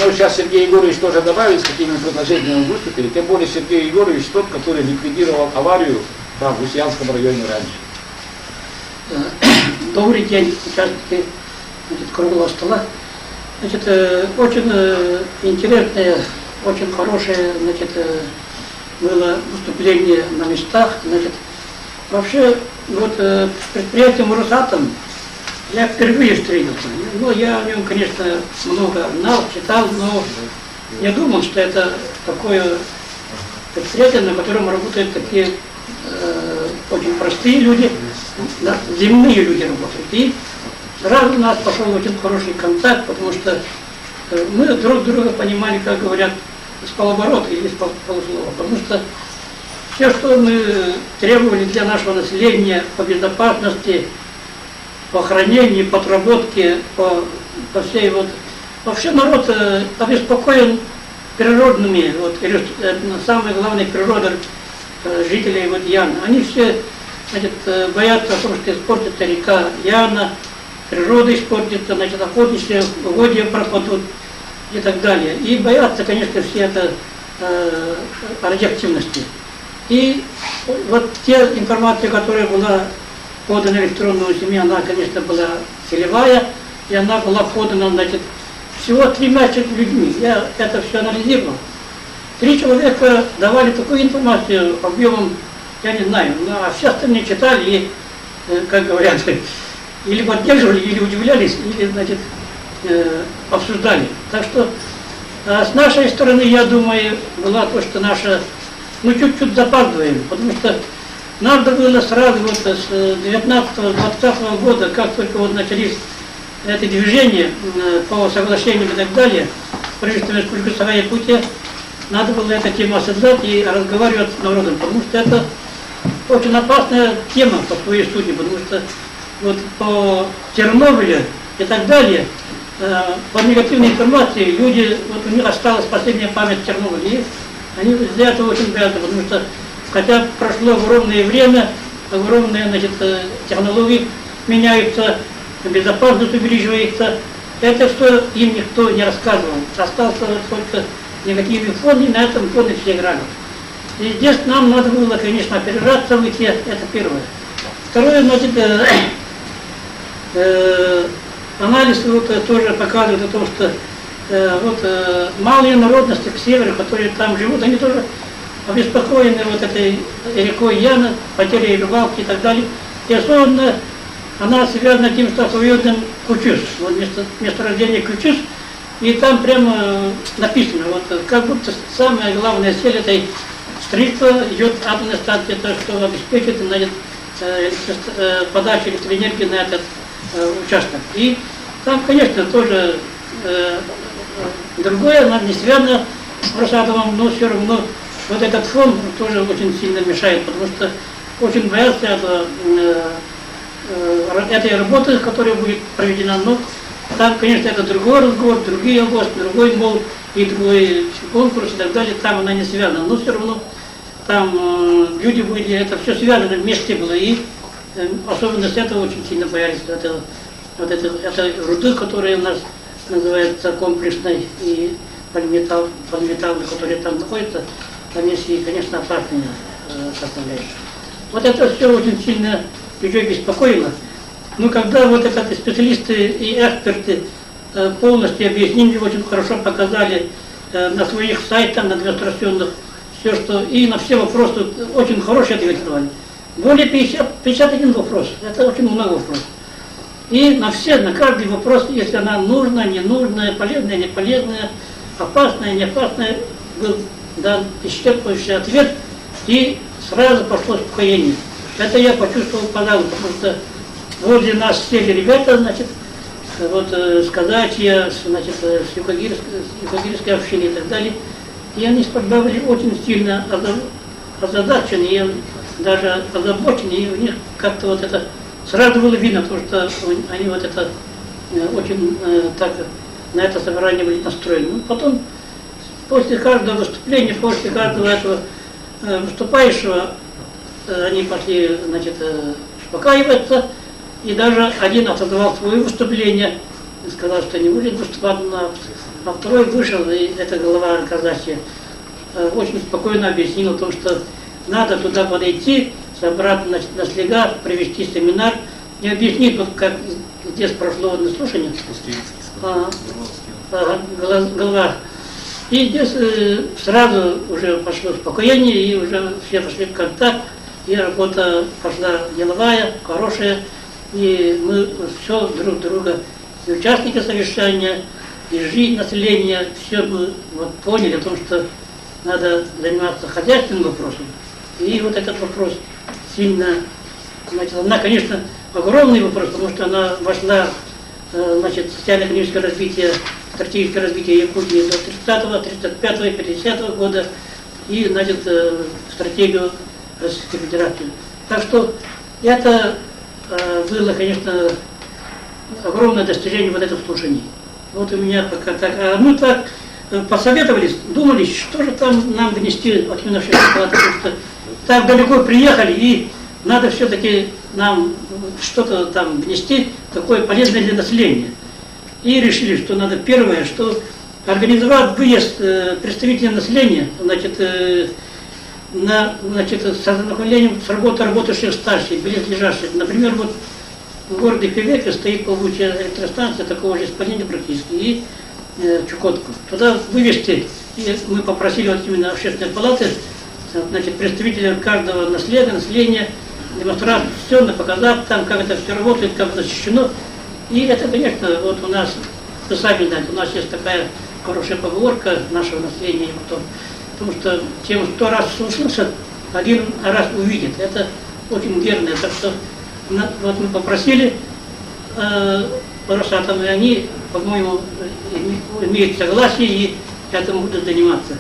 может сейчас Сергей Егорович тоже добавит, с какими предложениями мы выступили, тем более Сергей Егорович тот, который ликвидировал аварию в Лусианском районе раньше. Добрый день, участники круглого стола. Значит, очень интересное, очень хорошее, значит, было выступление на местах. Значит, вообще, вот с предприятием «Росатом» я впервые встретился. Ну, я о нем, конечно, много знал, читал, но не думал, что это такое предприятие, на котором работают такие очень простые люди, да, земные люди работают. И сразу у нас пошел очень хороший контакт, потому что мы друг друга понимали, как говорят, с полоборота или с полуслова. Потому что все, что мы требовали для нашего населения по безопасности, по хранению, по отработке, по всей вот... Вообще народ обеспокоен природными, вот, самое главное, природа жителей вот Яны. Они все, значит, боятся о том, что испортится река Яна, природа испортится, значит, охотничьи угодья пропадут и так далее. И боятся, конечно, все это радиоактивности. И вот те информация, которая была подана электронную семью, она, конечно, была целевая, и она была подана, значит, всего 13 людьми. Я это все анализировал. 3 человека давали такую информацию объемом, я не знаю, а все остальные читали и, как говорят, или поддерживали, или удивлялись, или, значит, обсуждали. Так что с нашей стороны, я думаю, была то, что наша, мы чуть-чуть запаздываем, потому что надо было сразу вот с 19-20 года, как только вот начались это движение по соглашениям и так далее, правительственной республики Саха-Якутия, надо было эту тему осознать и разговаривать с народом, потому что это очень опасная тема по своей сути, потому что вот по Чернобылю и так далее, по негативной информации люди, вот у них осталась последняя память Чернобыля, и они для этого очень боятся, потому что хотя прошло огромное время, огромные, значит, технологии меняются, безопасность увеличивается, это что им никто не рассказывал, остался только негативный фон, и на этом фоне все играли. И здесь нам надо было, конечно, опережаться, выйти, это первое. Второе, значит, анализ вот, тоже показывает о том, что вот, малые народности к северу, которые там живут, они тоже обеспокоены вот этой рекой Яна, потерей рыбалки и так далее. И особенно она связана с тем, что освобожден Кучус, вот месторождение Кучус, и там прямо написано, вот как будто самая главная цель этой строительства идет атомная станция, то, что обеспечит, значит, подачу электроэнергии на этот участок. И там, конечно, тоже другое, она не связано с Росатомом, но все равно вот этот фон тоже очень сильно мешает, потому что очень боятся этой работы, которая будет проведена. Но там, конечно, это другой разговор, другие области, другой мол и другой конкурс и так далее, там она не связана. Но все равно там люди были, это все связано вместе было, и особенно с этого очень сильно боялись этой руды, которая у нас называется комплексной, и полиметалл, который там находится, там есть и, конечно, опасные составляющие. Вот это все очень сильно людей беспокоило. Но когда вот это специалисты и эксперты полностью объяснили, очень хорошо показали на своих сайтах, на демонстрационных, все, что, и на все вопросы очень хорошие ответы давали. Более 51 вопрос, это очень много вопросов. И на все, на каждый вопрос, если она нужная, ненужная, полезная, не полезная, опасная, не опасная, был дан исчерпывающий ответ, и сразу пошло успокоение. Это я почувствовал, пожалуй, потому что возле нас сели ребята, значит, вот с Казачья, значит, с Юкагирской общины и так далее, и они были очень сильно озадачены, и даже озабочены, и у них как-то вот это сразу было видно, потому что они вот это очень так на это собрание были настроены. Ну, потом, после каждого выступления, после каждого этого выступающего, они пошли, значит, успокаиваться, и даже один отозвал свое выступление, сказал, что не будет выступать А второй вышел, и это глава казахи, очень спокойно объяснил о том, что надо туда подойти, собрать на слега, провести семинар и объяснить, вот как здесь прошло одно слушание. Голова. И здесь сразу уже пошло успокоение, и уже все пошли в контакт, и работа пошла деловая, хорошая, и мы все друг друга, и участники совещания, и жизнь населения, все мы вот поняли о том, что надо заниматься хозяйственным вопросом. И вот этот вопрос сильно, значит, она, конечно, огромный вопрос, потому что она вошла, значит, социально-экономическое развитие, стратегическое развитие Якутии до 30-го, 35-го и 50-го года, и, значит, стратегию Российской Федерации. Так что это было, конечно, огромное достижение вот этих слушаний. Вот у меня пока так. А мы так посоветовались, думали, что же там нам внести от именно в палаты, потому что так далеко приехали, и надо все-таки нам что-то там внести, такое полезное для населения. И решили, что надо первое, что организовать выезд представителей населения, значит, с ознакомлением с работающих старших, близлежащих. Например, вот в городе Певеке стоит плавучая электростанция такого же исполнения практически, и Чукотку. Туда вывести, и мы попросили вот именно общественной палаты, значит, представителей каждого населения, демонстрацию показать там, как это все работает, как защищено. И это, конечно, вот у нас, вы сами знаете, у нас есть такая хорошая поговорка нашего населения, потому что тем, 100 раз услышат, 1 раз увидит. Это очень верно. Так что вот мы попросили Росатом, и они, по-моему, имеют согласие и этому будут заниматься.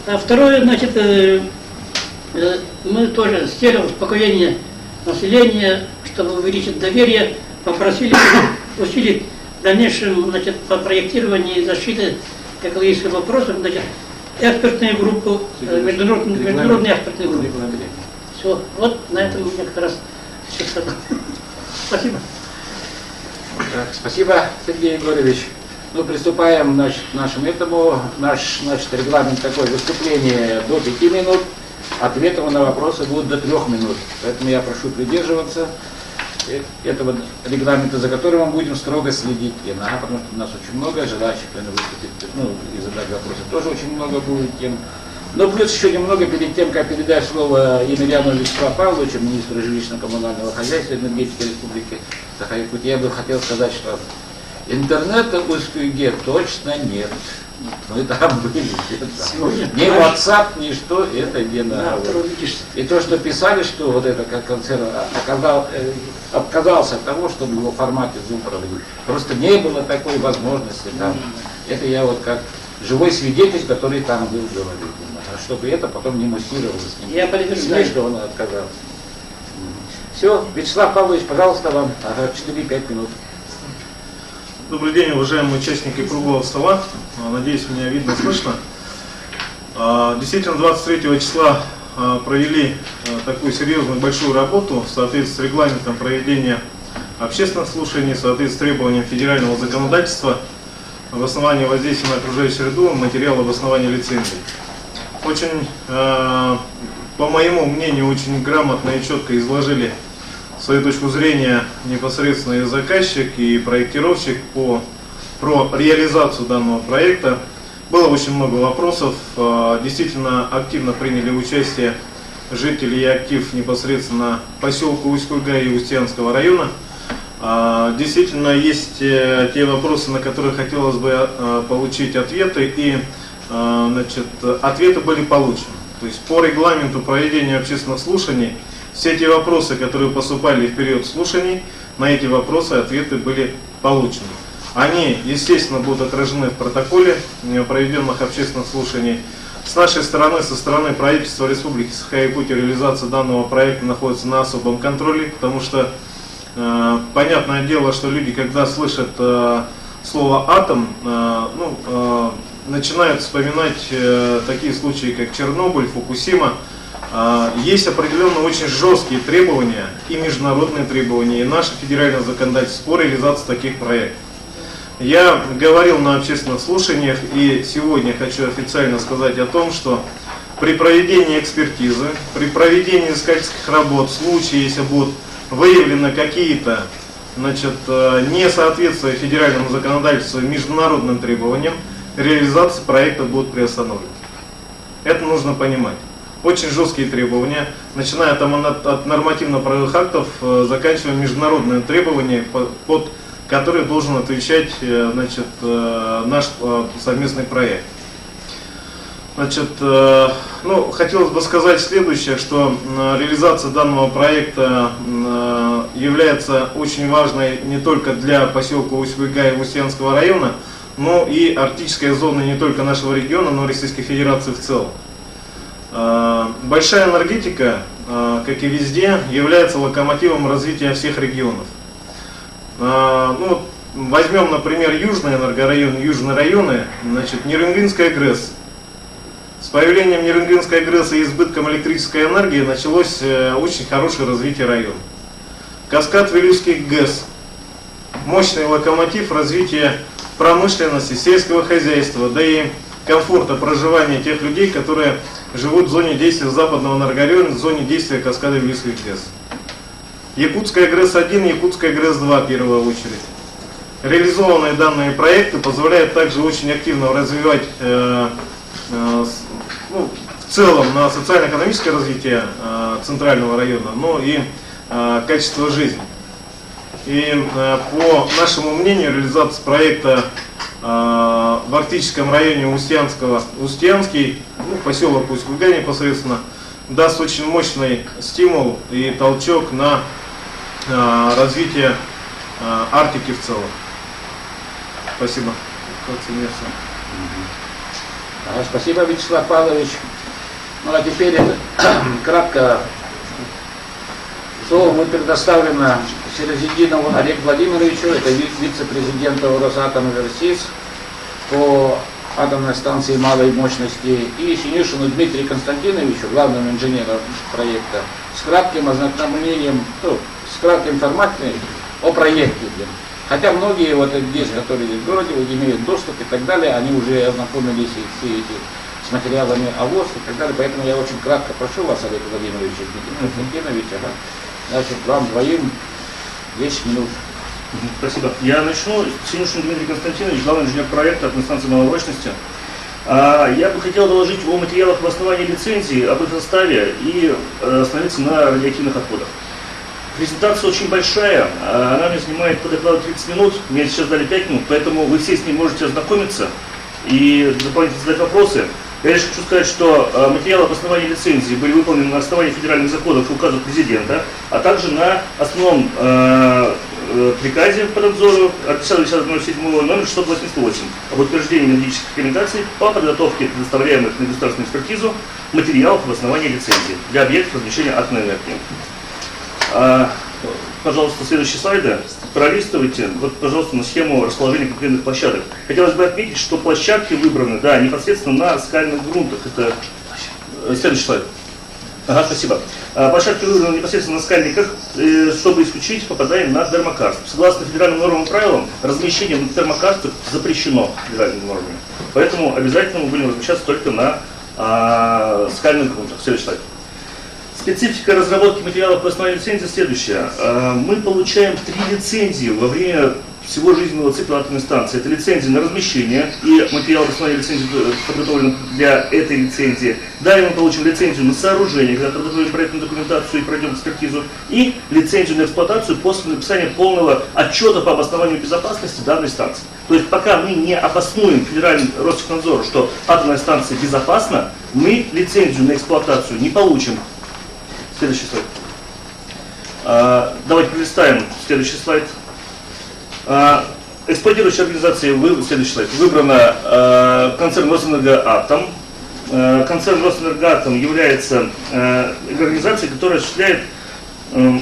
А второе, значит, мы тоже с целью успокоения населения, чтобы увеличить доверие, попросили усилить в дальнейшем, значит, по проектированию и защите экологических вопросов, значит, экспертную группу, международную экспертную группу. Все, вот на этом у меня как раз все сказано. Спасибо. Так, спасибо, Сергей Егорович. Ну, приступаем, значит, к нашему этому. Наш, значит, регламент такой: выступление до 5 минут, ответы на вопросы будут до 3 минут. Поэтому я прошу придерживаться этого регламента, за которым мы будем строго следить. Потому что у нас очень много желающих выступить, ну, и задать вопросы тоже очень много будет тем. Но плюс еще немного перед тем, как передать слово Емельяну Вячеславу Павловичу, министру жилищно-коммунального хозяйства и энергетики Республики Саха-Якутия, я бы хотел сказать, что интернета у Скуйге точно нет. Мы там были. Ни WhatsApp, ни что, это не надо. И то, что писали, что вот это как концерт отказался от того, чтобы его в формате Zoom проводить. Просто не было такой возможности там. Это я вот как живой свидетель, который там был, говорит. А чтобы это потом не муссировалось с ним. Я подтверждаю, что он отказался. Все, Вячеслав Павлович, пожалуйста, вам 4-5 минут. Добрый день, уважаемые участники круглого стола. Надеюсь, меня видно, слышно. Действительно, 23 числа провели такую серьезную большую работу в соответствии с регламентом проведения общественных слушаний, в соответствии с требованиям федерального законодательства в основании воздействия на окружающую среду, материала в основании лицензий. Очень, по моему мнению, очень грамотно и четко изложили свою точку зрения непосредственно и заказчик, и проектировщик про реализацию данного проекта. Было очень много вопросов, действительно активно приняли участие жители и актив непосредственно поселка Усть-Куйга и Устьянского района. Действительно есть те вопросы, на которые хотелось бы получить ответы, и значит, ответы были получены. То есть по регламенту проведения общественных слушаний все те вопросы, которые поступали в период слушаний, на эти вопросы ответы были получены. Они, естественно, будут отражены в протоколе проведенных общественных слушаний. С нашей стороны, со стороны правительства Республики Саха-Якутия, реализация данного проекта находится на особом контроле, потому что понятное дело, что люди, когда слышат слово «атом», начинают вспоминать такие случаи, как Чернобыль, Фукусима. Есть определенно очень жесткие требования и международные требования, и наше федеральное законодательство по реализации таких проектов. Я говорил на общественных слушаниях и сегодня хочу официально сказать о том, что при проведении экспертизы, при проведении искательских работ, в случае, если будут выявлены какие-то несоответствия федеральному законодательству и международным требованиям, реализация проекта будет приостановлена. Это нужно понимать. Очень жесткие требования, начиная от нормативно-правовых актов, заканчивая международными требованиями, под которые должен отвечать наш совместный проект. Хотелось бы сказать следующее, что реализация данного проекта является очень важной не только для поселка Усть-Куйгай и Устьянского района, но и арктической зоны не только нашего региона, но и Российской Федерации в целом. Большая энергетика, как и везде, является локомотивом развития всех регионов. Возьмем, например, Южный энергорайон, Южные районы, Нерюнгринская ГРЭС. С появлением Нерюнгринской ГРЭС и избытком электрической энергии началось очень хорошее развитие района. Каскад Вилюйских ГЭС. Мощный локомотив развития промышленности, сельского хозяйства, да и комфорта проживания тех людей, которые живут в зоне действия западного энергорайона, в зоне действия Каскада Вилюйских ГЭС. Якутская ГРЭС-1, Якутская ГРЭС-2 в первую очередь. Реализованные данные проекты позволяют также очень активно развивать в целом на социально-экономическое развитие центрального района, но и качество жизни. И по нашему мнению, реализация проекта в арктическом районе Устьянский, поселок Усть-Куйгай непосредственно, даст очень мощный стимул и толчок на развитие Арктики в целом. Спасибо. Спасибо, Вячеслав Павлович. Ну а теперь кратко слово будет предоставлено Серезидинову Олегу Владимировичу, это вице-президент Росатом Оверсис по атомной станции малой мощности, и Синюшину Дмитрию Константиновичу, главному инженеру проекта, с кратким ознакомлением, с краткой информацией о проекте. Хотя многие здесь, которые здесь в городе, имеют доступ и так далее, они уже ознакомились с материалами ОВОС и так далее, поэтому я очень кратко прошу вас, Олег Владимирович и Дмитрий Константинович, вам двоим 10 минут. Спасибо. Я начну. Синюшин Дмитрий Константинович, главный инженер проекта атомной станции малой мощности. Я бы хотел доложить о материалах в основании лицензии, об их составе и остановиться на радиоактивных отходах. Презентация очень большая, она мне занимает по докладу 30 минут, мне сейчас дали 5 минут, поэтому вы все с ней можете ознакомиться и дополнительно задать вопросы. Я лишь хочу сказать, что материалы об основании лицензии были выполнены на основании федеральных законов и указов президента, а также на основном приказе по надзору от 10.10.07 номер 688 об утверждении методических рекомендаций по подготовке предоставляемых на государственную экспертизу материалов в основании лицензии для объектов размещения атомной энергии. Пожалуйста, следующие слайды пролистывайте. Вот, пожалуйста, на схему расположения конкретных площадок. Хотелось бы отметить, что площадки выбраны, непосредственно на скальных грунтах. Это следующий слайд. Спасибо. Площадки выбраны непосредственно на скальниках, чтобы исключить попадание на термокарст. Согласно федеральным нормам и правилам, размещение на термокарстах запрещено федеральными нормами. Поэтому обязательно мы будем размещаться только на скальных грунтах. Следующий слайд. Специфика разработки материалов по основанию лицензии следующая. Мы получаем 3 лицензии во время всего жизненного цикла атомной станции. Это лицензия на размещение, и материал по основанию лицензии подготовлен для этой лицензии. Далее мы получим лицензию на сооружение, когда подготовим проектную документацию и пройдем экспертизу, и лицензию на эксплуатацию после написания полного отчета по обоснованию безопасности данной станции. То есть пока мы не обоснуем федеральный Ростехнадзору, что атомная станция безопасна, мы лицензию на эксплуатацию не получим. Следующий слайд. Давайте пролистаем следующий слайд. Эксплуатирующей организацией, следующий слайд, выбрана концерн Росэнергоатом. Концерн Росэнергоатом является организацией, которая осуществляет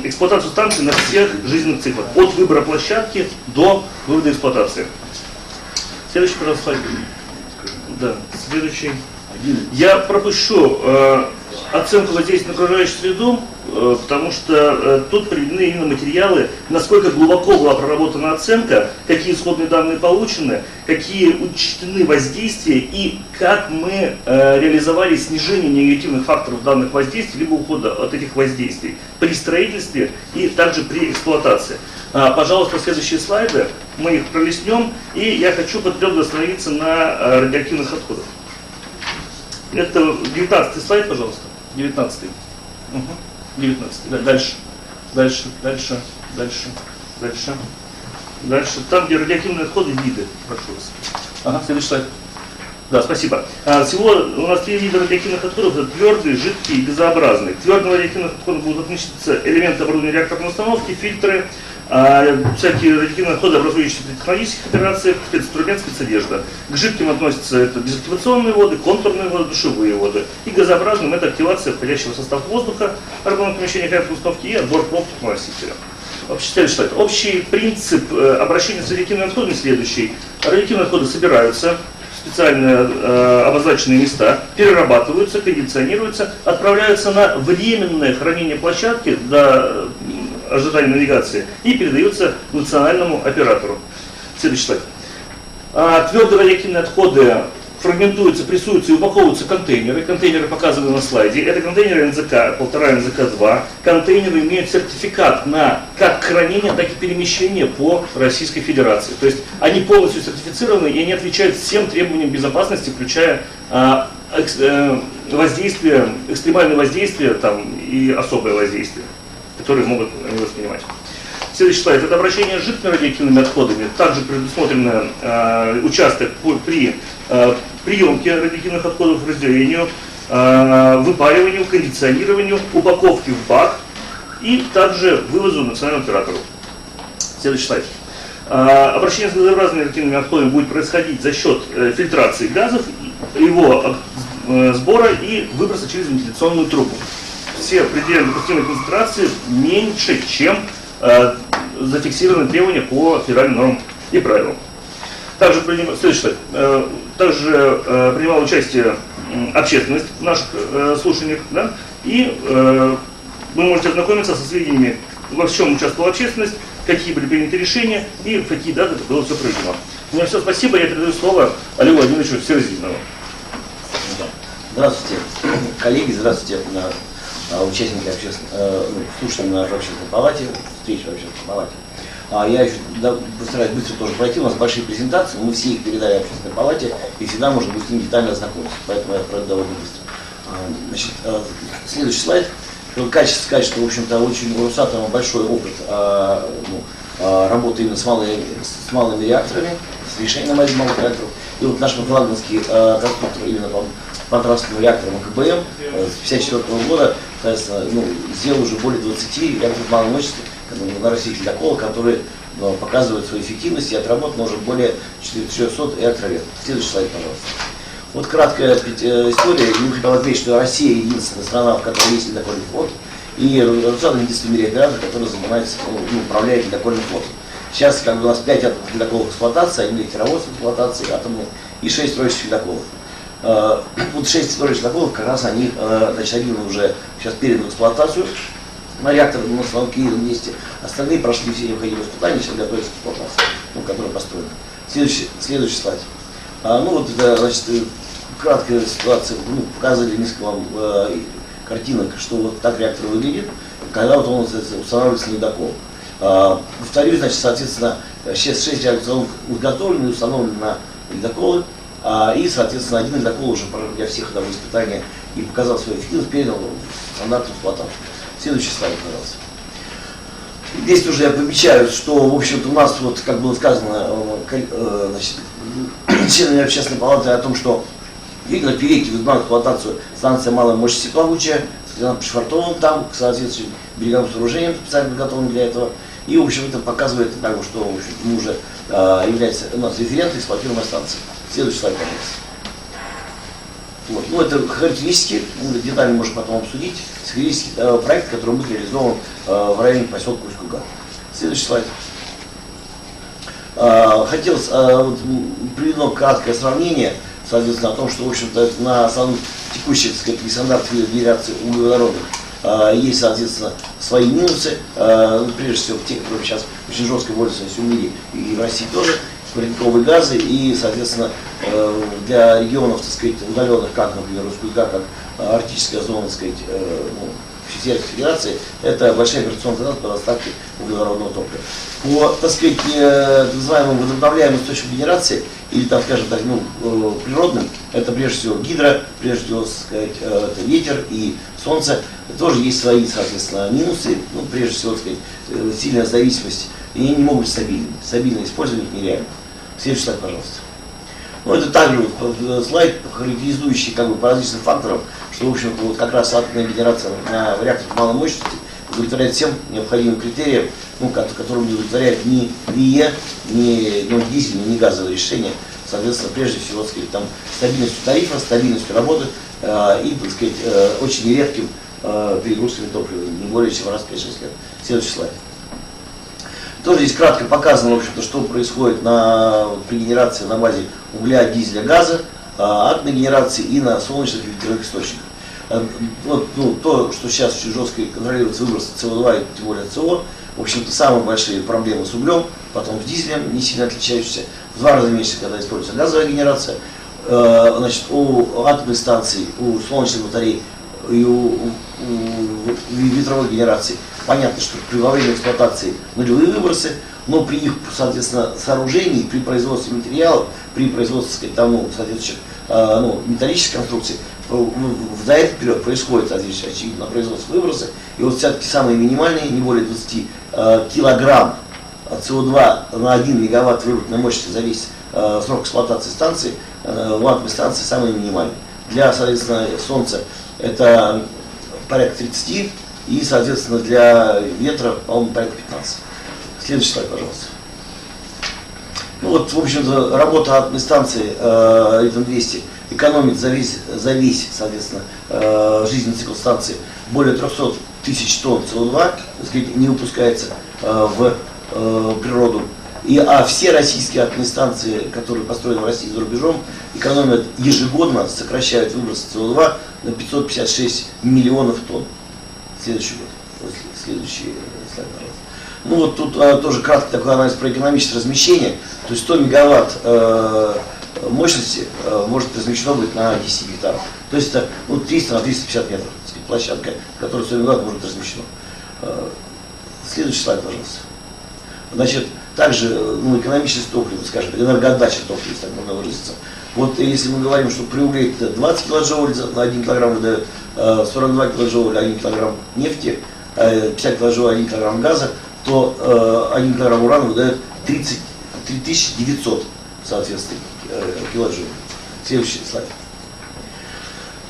эксплуатацию станции на всех жизненных циклах, от выбора площадки до вывода эксплуатации. Следующий, пожалуйста, слайд. Да, следующий. Я пропущу оценку воздействия на окружающую среду, потому что тут приведены именно материалы, насколько глубоко была проработана оценка, какие исходные данные получены, какие учтены воздействия и как мы реализовали снижение негативных факторов данных воздействий, либо ухода от этих воздействий при строительстве и также при эксплуатации. Пожалуйста, следующие слайды, мы их пролистнем, и я хочу подробно остановиться на радиоактивных отходах. Это 19-й слайд, пожалуйста. 19-й. Угу. 19-й. Да, дальше. Дальше. Там, где радиоактивные отходы, виды. Прошу вас. Ага, следующий слайд. Да, спасибо. Всего у нас 3 вида радиоактивных отходов. Это твердые, жидкие и газообразные. К твердым радиоактивным отходам будут относиться элементы оборудования реакторной установки, фильтры, всякие радиоактивные отходы, образующиеся при технологических операциях, специнструмент, спецодежда. К жидким относятся это дезактивационные воды, контурные воды, душевые воды. И газообразным это активация входящего в состав воздуха, органов помещения реакторной установки и отбор проб носителя. Общий принцип обращения с радиоактивными отходами следующий. Радиоактивные отходы собираются в специально обозначенные места, перерабатываются, кондиционируются, отправляются на временное хранение площадки до ожидания навигации и передаются национальному оператору. Следующий слайд. Твердые радиоактивные отходы фрагментуются, прессуются и упаковываются в контейнеры. Контейнеры показаны на слайде. Это контейнеры НЗК, 1,5 НЗК-2. Контейнеры имеют сертификат на как хранение, так и перемещение по Российской Федерации. То есть они полностью сертифицированы и они отвечают всем требованиям безопасности, включая воздействие, экстремальное воздействие там, и особое воздействие, которые могут они воспринимать. Следующий слайд. Это обращение с жидкими радиоактивными отходами. Также предусмотрен участок при приемке радиоактивных отходов, разделению, выпариванию, кондиционированию, упаковке в бак и также вывозу национальному оператору. Следующий слайд. Обращение с газообразными радиоактивными отходами будет происходить за счет фильтрации газов, его сбора и выброса через вентиляционную трубу. Все предельно допустимые концентрации меньше, чем зафиксированы требования по федеральным нормам и правилам. Также принимала участие общественность в наших слушаниях, да? И вы можете ознакомиться со сведениями, во чем участвовала общественность, какие были приняты решения и в какие даты это было все проведено. У меня все, спасибо, я передаю слово Олегу Владимировичу Серзинову. Здравствуйте, коллеги, здравствуйте, участники слушателей на общественной палате, встречи в общественной палате. Я еще постараюсь быстро тоже пройти, у нас большие презентации, мы все их передали общественной палате, и всегда можно будет с ними детально ознакомиться, поэтому я пройду довольно быстро. Значит, следующий слайд. Качество сказать, что, в общем-то, очень у Росатома большой опыт работы именно с малыми реакторами, с решением малых реакторов. И вот наш Флагманский конструктор именно по трансферным реакторам КБМ с 1954 года, соответственно, сделал уже более 20 реакторов малой мощности на России ледокола, которые показывают свою эффективность и отработано уже более 400 реакторов. Следующий слайд, пожалуйста. Вот краткая история. Я хотел отметить, что Россия единственная страна, в которой есть ледокольный флот, и Росатом единственный в мире оператор, который занимается, управляет ледокольным флотом. Сейчас у нас 5 атомных ледоколов эксплуатации, 1 нефтяровоз эксплуатации атомных и 6 строящих ледоколов. Вот 6 строящих ледоколов, как раз они, значит, один уже сейчас передан в эксплуатацию на реактор на самом Киеве месте. Остальные прошли все необходимые испытания, сейчас готовятся к эксплуатации, которые построены. Следующий слайд. Вот это, значит, краткая ситуация, показывали несколько вам картинок, что вот так реактор выглядит, когда вот он устанавливается на ледокол. Повторюсь, значит, соответственно, 6 реакторов изготовлены и установлены на ледоколы, и, соответственно, один ледокол уже для всех ходовых испытаний и показал свою эффективность, передал в стандартную эксплуатацию. Следующий слайд, пожалуйста. Здесь уже я помечаю, что, в общем-то, у нас, вот, как было сказано, значит, членами общественной палаты о том, что видно, перейти в эксплуатацию станция малой мощности плавучая, с пришвартованным там, к соответствующим береговым сооружениям, специально подготовленным для этого. И, в общем, это показывает, что, в общем, мы уже является у нас референтом эксплуатируемой станции. Следующий слайд, пожалуйста. Вот. Это характеристики, детали можем потом обсудить. Характеристики проекта, который будет реализован в районе поселка Усть-Куга. Следующий слайд. Хотелось, приведено краткое сравнение соответственно, о том, что, в общем-то, на самом текущих, так сказать, нестандартных генерации углеводородных есть, соответственно, свои минусы, прежде всего те, которые сейчас очень жестко борются в мире и в России тоже, парниковые газы, и, соответственно, для регионов, так сказать, удаленных, как, например, Республика, как арктическая зона, так сказать, Сельской Федерации, это большая операционная задача по доставке углеводородного топлива. По, так сказать, так называемым возобновляемым источникам генерации, или, там, скажем так, природным, это прежде всего гидро, прежде всего, так сказать, это ветер и солнце, тоже есть свои, соответственно, минусы, прежде всего, так сказать, сильная зависимость, и они не могут быть стабильными. Стабильное использование их нереально. Следующий слайд, пожалуйста. Это также слайд, характеризующий как бы по различным факторам, что, в общем-то, вот как раз атомная генерация на реакторах малой мощности удовлетворяет всем необходимым критериям, которые не удовлетворяют ни ВИЭ, ни дизель, ни газовые решения. Соответственно, прежде всего, так сказать, там стабильностью тарифа, стабильностью работы и, так сказать, очень нередким перегрузками топлива, не более чем раз в 5-6 лет. Следующий слайд. Тоже здесь кратко показано, в общем-то, что происходит при генерации на базе угля, дизеля, газа, атомной генерации и на солнечных и ветряных источниках. То, что сейчас очень жестко контролируется выброс СО2 и тем более СО, в общем-то, самые большие проблемы с углем, потом с дизелем, не сильно отличающиеся, в 2 раза меньше, когда используется газовая генерация. Значит, у атомной станции, у солнечных батарей и у ветровой генерации понятно, что во время эксплуатации нулевые выбросы, но при их, соответственно, сооружении, при производстве материалов, при производстве, так сказать, соответствующих металлических конструкций, за этот период происходит, очевидно, производство выбросы. И вот все-таки самые минимальные, не более 20 килограмм СО2 на 1 мегаватт выработанной мощности за весь срок эксплуатации станции, у атомной станции самые минимальные. Для, соответственно, Солнца это порядка 30, и, соответственно, для ветра, по-моему, порядка 15. Следующий слайд, пожалуйста. В общем-то, работа атомной станции Ритон-200 экономит за весь, соответственно, жизненный цикл станции более 300 тысяч тонн СО2, так сказать, не выпускается в природу. А все российские атомные станции, которые построены в России и за рубежом, экономят ежегодно, сокращают выброс СО2 на 556 миллионов тонн. Следующий год. Следующий слайд, пожалуйста. Тут тоже краткий такой анализ про экономическое размещение. То есть 100 мегаватт мощности может размещено быть на 10 гектарах. То есть это 300 на 350 метров, так сказать, площадка, которая 100 мегаватт может быть размещена. Следующий слайд, пожалуйста. Значит, также экономичность топлива, скажем, энергоотдача топлива, если так можно выразиться. Если мы говорим, что при угле это 20 килоджоуль на 1 килограмм выдает, 42 килоджоуля 1 килограмм нефти, 50 килоджоуль 1 килограмм газа, то 1 килограмм урана выдает 33 900, соответственно, килоджоулей. Следующий слайд.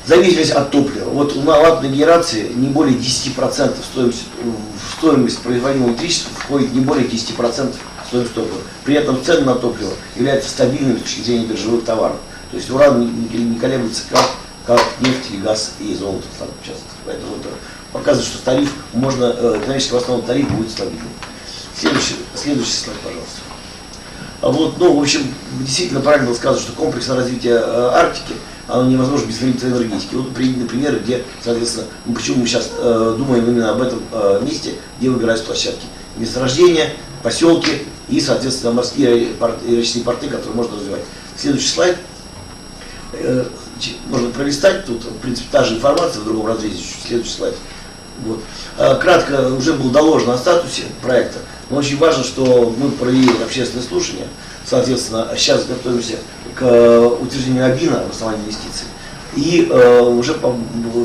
Зависимость от топлива. На атомной генерации не более 10% в стоимость производимого электричества входит не более 10% стоимость топлива. При этом цены на топливо являются стабильными с точки зрения биржевых товаров. То есть уран не колеблется как нефть и газ и золото. Поэтому это показывает, что тариф экономически основной тариф будет стабильным. Следующий слайд, пожалуйста. В общем, действительно правильно было сказано, что комплексное развитие Арктики, оно невозможно без электроэнергетики. Приведены примеры, где, соответственно, почему мы сейчас думаем именно об этом месте, где выбираются площадки. Месторождения, поселки и, соответственно, морские и речные порты, которые можно развивать. Следующий слайд. Можно пролистать, тут, в принципе, та же информация в другом разрезе. Следующий слайд. Кратко уже было доложено о статусе проекта, но очень важно, что мы провели общественное слушание. Соответственно, сейчас готовимся к утверждению ОБИНа, обоснования инвестиций. И уже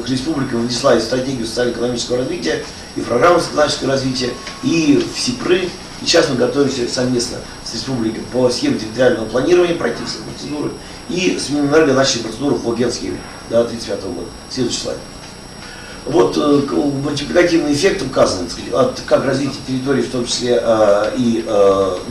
республика внесла и стратегию социально-экономического развития, и программу социально-экономического развития, и в СИПРы. И сейчас мы готовимся совместно с республикой по схеме территориального планирования, пройти все процедуры, и с Минэнерго начали процедуру по генсхеме до 1935 года. Следующий слайд. Мультипликативный эффект указан, как развитие территории, в том числе и,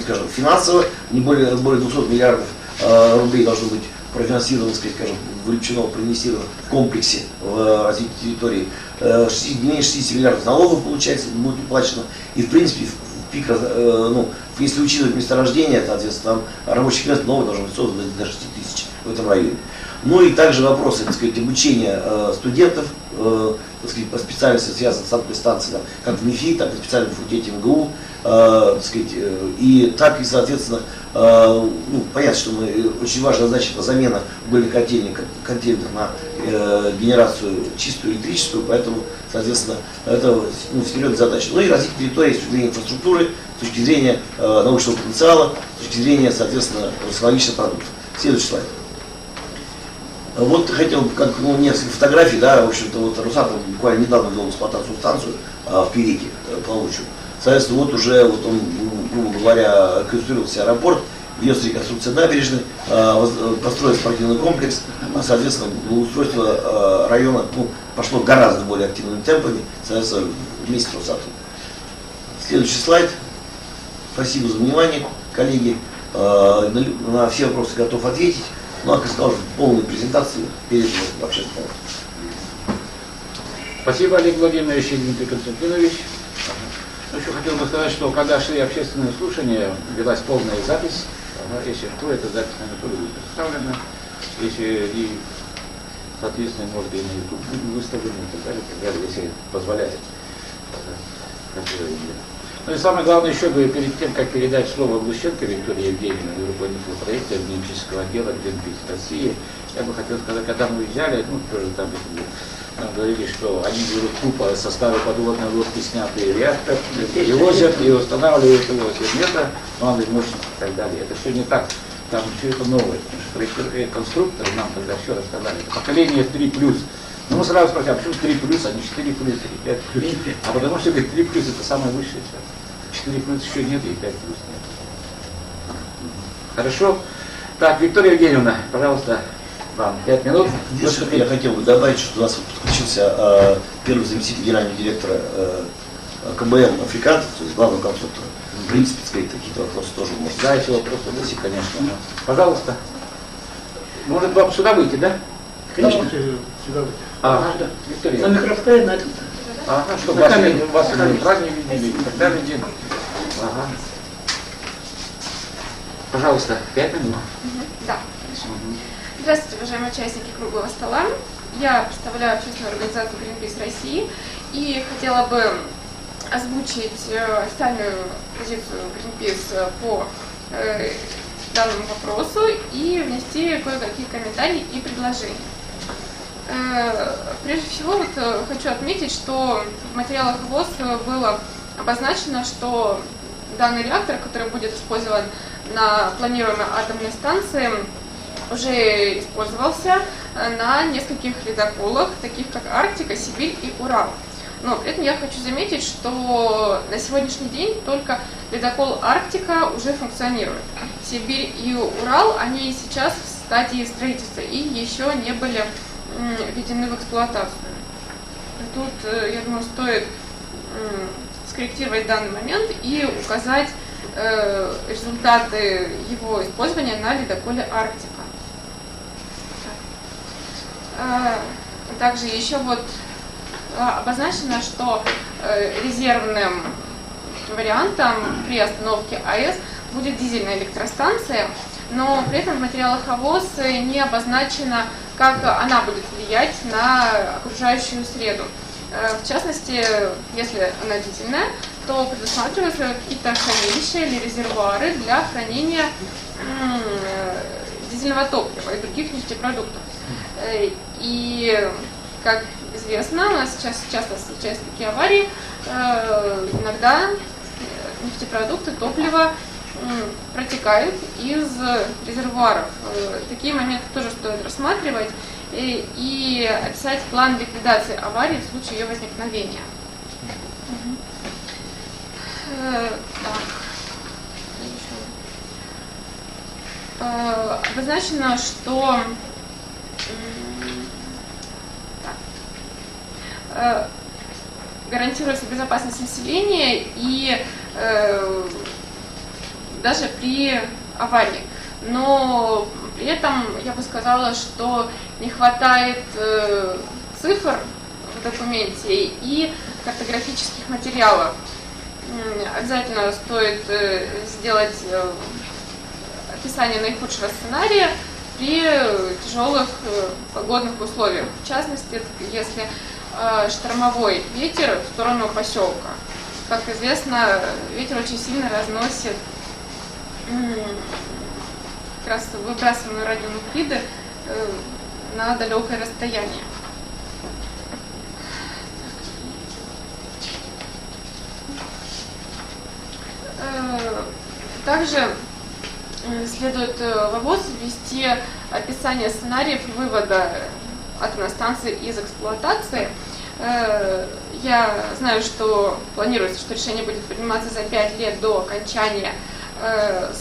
скажем, финансово, не более 200 миллиардов рублей должно быть профинансировано, скажем, вовлечено, проинвестировано в комплексе в развитие территории. Не меньше 60 миллиардов налогов, получается, будет уплачено. И, в принципе, в пик, ну, если учитывать месторождение, соответственно, там рабочих мест новых должно быть создано до 6 тысяч в этом районе. Ну и также вопросы, так сказать, обучения студентов, так сказать, по специальности, связанных с атомной станцией, там, как в МИФИ, так и в специальном факультете МГУ, так сказать, и так и, соответственно, ну, понятно, что мы, очень важная задача это замена угольных котельных на генерацию чистую электрическую, поэтому, соответственно, это, ну, серьезная задача. Ну и развитие территории с точки зрения инфраструктуры, с точки зрения научного потенциала, с точки зрения, соответственно, технологических продуктов. Следующий слайд. Вот хотел бы, как, ну, несколько фотографий, да, в общем-то, вот Росатом буквально недавно ввел в эксплуатацию станцию в Переке, плавучую. Соответственно, вот уже вот он, грубо говоря, реконструировался аэропорт, ведется реконструкция набережной, построен спортивный комплекс, соответственно, благоустройство района, ну, пошло гораздо более активными темпами, соответственно, вместе с Росатом. Следующий слайд. Спасибо за внимание, коллеги. На все вопросы готов ответить. Ну, как я сказал, полную презентацию перед общественным. Спасибо, Олег Владимирович и Дмитрий Константинович. Ну, еще хотел бы сказать, что когда шли общественные слушания, велась полная запись. Если что, эта запись, наверное, тоже будет представлена. Если и, соответственно, может и на YouTube будет выставлена и так далее, если позволяет. Ну и самое главное, еще бы перед тем, как передать слово Глущенко Виктории Евгеньевне, руководителю проекта Генетического отдела Greenpeace России, я бы хотел сказать, когда мы уезжали, ну, тоже там говорили, что они берут тупо со старой подводной лодки снятый реактор, перевозят и устанавливают его сегмента, малый мощность и так далее. Это все не так, там все это новое, потому что конструкторы нам тогда все рассказали. Это поколение 3+. Ну, мы сразу спросили, а почему 3+, а не 4+, или 5+? А потому что, говорит, 3+ это самое высшее сейчас. 4+ еще нет, и 5+ нет. Хорошо. Так, Виктория Евгеньевна, пожалуйста, вам 5 минут. Я хотел бы добавить, что у нас подключился первый заместитель генерального директора КБМ Африканцев, то есть главного конструктора. В принципе, сказать, какие-то вопросы тоже можно. Да, если вопросы есть, конечно. Пожалуйста. Может, вам сюда выйти, да? Конечно, сюда вот. Ага, Виктория. На микрофон на этом. Ага, чтобы На вас, камеру. вас правильно видели и так далее. Ага. Пожалуйста, 5 минут. Да, хорошо. Здравствуйте, уважаемые участники круглого стола. Я представляю общественную организацию Greenpeace России и хотела бы озвучить официальную позицию Greenpeace по данному вопросу и внести кое-какие комментарии и предложения. Прежде всего, вот, хочу отметить, что в материалах ВОЗ было обозначено, что данный реактор, который будет использован на планируемой атомной станции, уже использовался на нескольких ледоколах, таких как Арктика, Сибирь и Урал. Но при этом я хочу заметить, что на сегодняшний день только ледокол Арктика уже функционирует. Сибирь и Урал, они сейчас в стадии строительства и еще не были введены в эксплуатацию. Тут, я думаю, стоит скорректировать данный момент и указать результаты его использования на ледоколе Арктика. Также еще вот обозначено, что резервным вариантом при остановке АЭС будет дизельная электростанция, но при этом в материалах АВОС не обозначено, как она будет влиять на окружающую среду. В частности, если она дизельная, то предусматриваются какие-то хранилища или резервуары для хранения дизельного топлива и других нефтепродуктов. И, как известно, у нас сейчас часто встречаются такие аварии, иногда нефтепродукты, топливо протекают из резервуаров. Такие моменты тоже стоит рассматривать и описать план ликвидации аварии в случае ее возникновения. Обозначено, что гарантируется безопасность населения и даже при аварии. Но при этом я бы сказала, что не хватает цифр в документе и картографических материалов. обязательно стоит сделать описание наихудшего сценария при тяжелых погодных условиях. В частности, если штормовой ветер в сторону поселка. Как известно, ветер очень сильно разносит как раз выбрасываемые радионуклиды на далекое расстояние. Также следует в ВОЗ ввести описание сценариев вывода атомной станции из эксплуатации. Я знаю, что планируется, что решение будет приниматься за 5 лет до окончания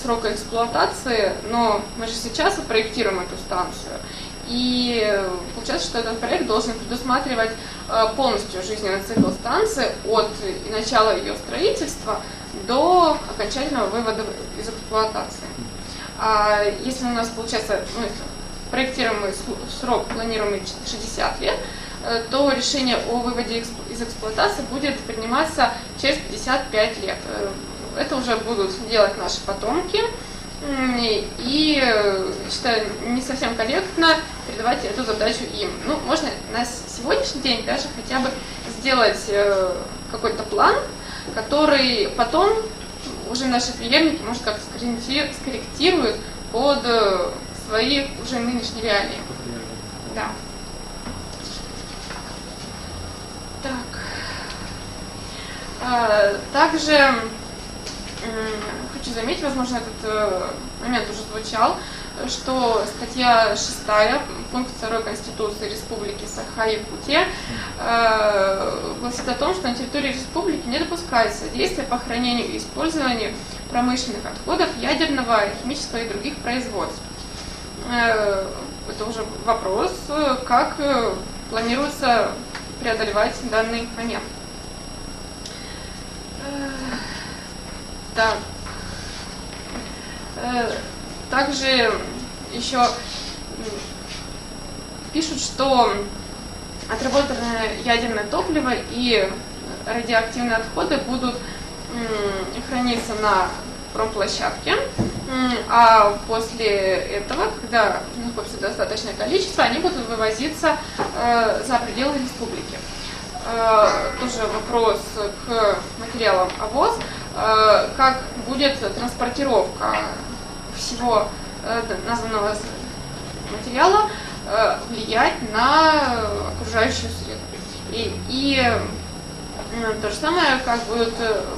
срока эксплуатации, но мы же сейчас проектируем эту станцию, и получается, что этот проект должен предусматривать полностью жизненный цикл станции от начала ее строительства до окончательного вывода из эксплуатации. А если у нас получается, проектируемый срок планируемый 60 лет, то решение о выводе из эксплуатации будет приниматься через 55 лет. Это уже будут делать наши потомки, и считаю не совсем корректно передавать эту задачу им. Ну, можно на сегодняшний день даже хотя бы сделать какой-то план, который потом уже наши преемники, может, как-то скорректируют под свои уже нынешние реалии. Да. Так. Также хочу заметить, возможно, этот момент уже звучал, что статья 6, пункт 2 Конституции Республики Саха-Якутия гласит о том, что на территории республики не допускается действие по хранению и использованию промышленных отходов, ядерного, химического и других производств. Это уже вопрос, как планируется преодолевать данный момент. Так. Также еще пишут, что отработанное ядерное топливо и радиоактивные отходы будут храниться на промплощадке, а после этого, когда накопится достаточное количество, они будут вывозиться за пределы республики. Тоже вопрос к материалам ОВОЗ, как будет транспортировка всего названного материала влиять на окружающую среду. И то же самое, как будут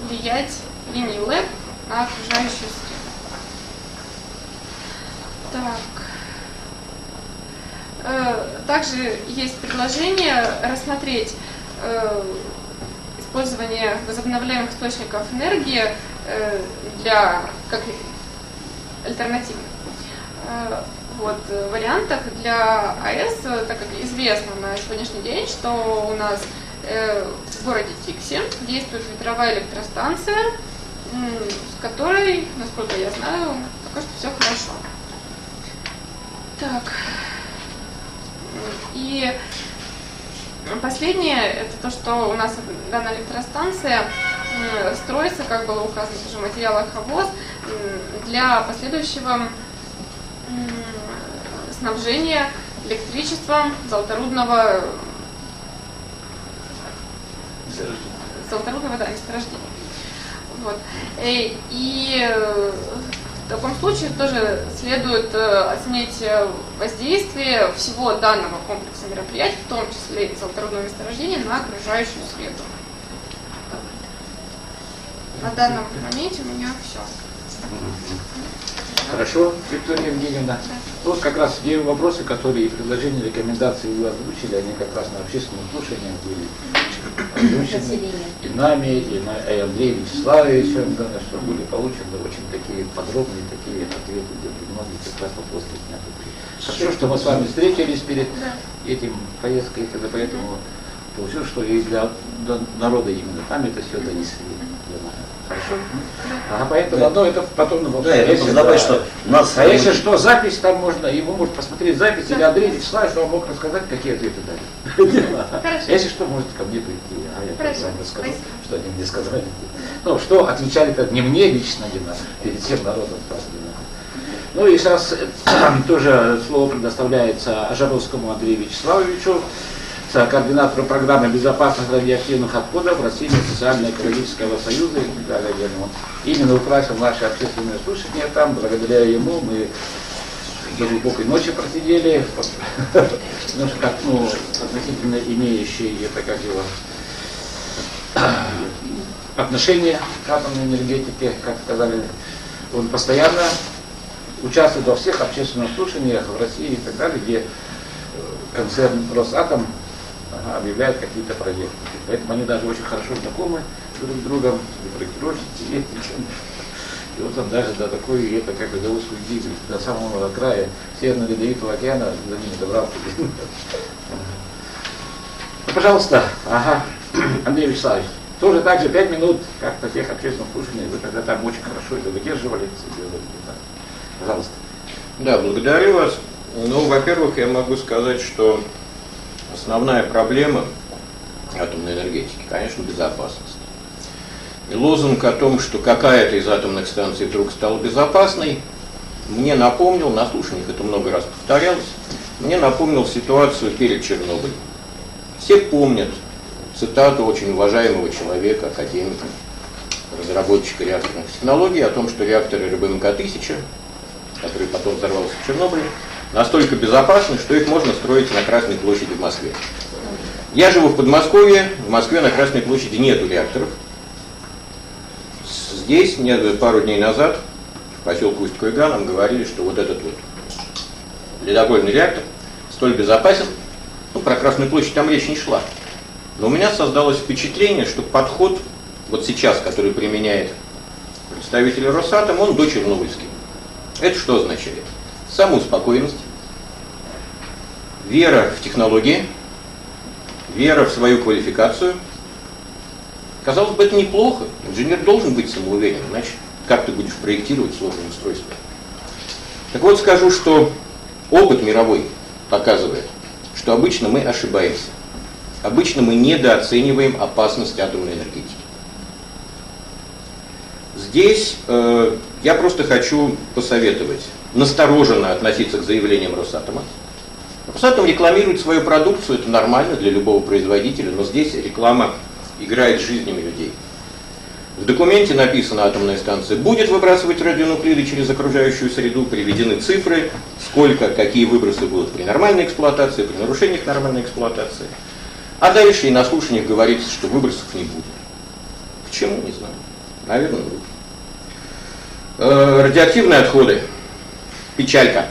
влиять линии ЛЭП на окружающую среду. Так. Также есть предложение рассмотреть использование возобновляемых источников энергии как альтернативных вариантах для АЭС, так как известно на сегодняшний день, что у нас в городе Тикси действует ветровая электростанция, с которой, насколько я знаю, пока что все хорошо. Так. И последнее, это то, что у нас данная электростанция строится, как было указано тоже в материалах ОВОЗ, для последующего снабжения электричеством Золоторудного месторождения. Вот. И в таком случае тоже следует оценить воздействие всего данного комплекса мероприятий, в том числе и Золоторудного месторождения, на окружающую среду. На данном моменте у меня все. Хорошо, Виктория Евгеньевна. Вот как раз те вопросы, которые и предложения, рекомендации вы озвучили, они как раз на общественном слушании были озвучены и нами, и Андреем Вячеславовичем, что были получены очень такие подробные такие ответы, где многие как раз вопросы снят. Хорошо, что мы с вами встретились перед этим поездкой, поэтому получилось, что и для народа именно там это все донесли. Хорошо? Ага, поэтому, но это потом... ну, Да, я если, хотел добавить, что у нас... А если что, запись там можно, его может посмотреть запись, или Андрей Вячеславович вам мог рассказать, какие ответы дали. Хорошо. Если что, можете ко мне прийти, а я Хорошо, вам расскажу, спасибо. что они мне сказали. Ну, что отвечали-то не мне лично, перед всем народом. Ну и сейчас тоже слово предоставляется Ажаровскому Андрею Вячеславовичу, координатору программы безопасных радиоактивных отходов Российского социально-экологического союза и так далее. Он именно украсил наши общественные слушания там. Благодаря ему мы до глубокой ночи просидели, потому что как, ну, относительно имеющие это, как его, отношение к атомной энергетике, как сказали, он постоянно участвует во всех общественных слушаниях в России и так далее, где концерн Росатом объявляет какие-то проекты. Поэтому они даже очень хорошо знакомы друг с другом, и проектировщики, и вот он даже до такой, это как бы до узкой гибели, до самого края Северного Ледовитого океана до ними добрался. Ну, пожалуйста, Андрей Вячеславович, тоже так же 5 минут, как на тех общественных слушаниях, вы тогда там очень хорошо это выдерживали. Пожалуйста. Да, благодарю вас. Ну, во-первых, я могу сказать, что основная проблема атомной энергетики, конечно, безопасность. И лозунг о том, что какая-то из атомных станций вдруг стала безопасной, мне напомнил, на слушаниях это много раз повторялось, мне напомнил ситуацию перед Чернобылем. Все помнят цитату очень уважаемого человека, академика, разработчика реакторных технологий, о том, что реакторы РБМК-1000, который потом взорвался в Чернобыле, настолько безопасны, что их можно строить на Красной площади в Москве. Я живу в Подмосковье, в Москве на Красной площади нету реакторов. Здесь, мне пару дней назад, в поселке Усть-Куйга нам говорили, что вот этот вот ледокольный реактор столь безопасен, ну, про Красную площадь там речь не шла. Но у меня создалось впечатление, что подход, вот сейчас, который применяет представители Росатома, он дочернобыльский. Это что означает? Самоуспокоенность, вера в технологии, вера в свою квалификацию. Казалось бы, это неплохо. Инженер должен быть самоуверен, иначе как ты будешь проектировать сложное устройство. Так вот, скажу, что опыт мировой показывает, что обычно мы ошибаемся. Обычно мы недооцениваем опасность атомной энергетики. Здесь я просто хочу посоветовать настороженно относиться к заявлениям Росатома. Росатом рекламирует свою продукцию, это нормально для любого производителя, но здесь реклама играет с жизнями людей. В документе написано, атомная станция будет выбрасывать радионуклиды через окружающую среду, приведены цифры, сколько, какие выбросы будут при нормальной эксплуатации, при нарушениях нормальной эксплуатации. А дальше и на слушаниях говорится, что выбросов не будет. Почему, не знаю. Наверное, будет. Радиоактивные отходы. Печалька.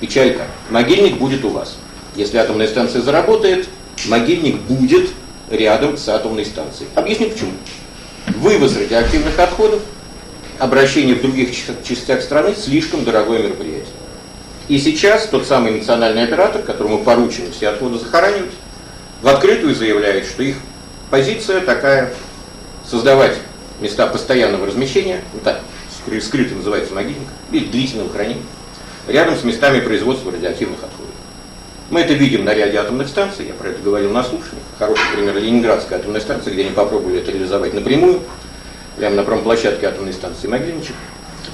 Печалька. Могильник будет у вас. Если атомная станция заработает, могильник будет рядом с атомной станцией. Объясню почему. Вывоз радиоактивных отходов, обращение в других частях страны слишком дорогое мероприятие. И сейчас тот самый национальный оператор, которому поручено все отходы захоранивать, в открытую заявляет, что их позиция такая: создавать места постоянного размещения, вот так, скрыто называется могильник, или длительного хранения, рядом с местами производства радиоактивных отходов. Мы это видим на ряде атомных станций, я про это говорил на слушаниях. Хороший пример — Ленинградская атомная станция, где они попробовали это реализовать напрямую, прямо на промплощадке атомной станции могильничек.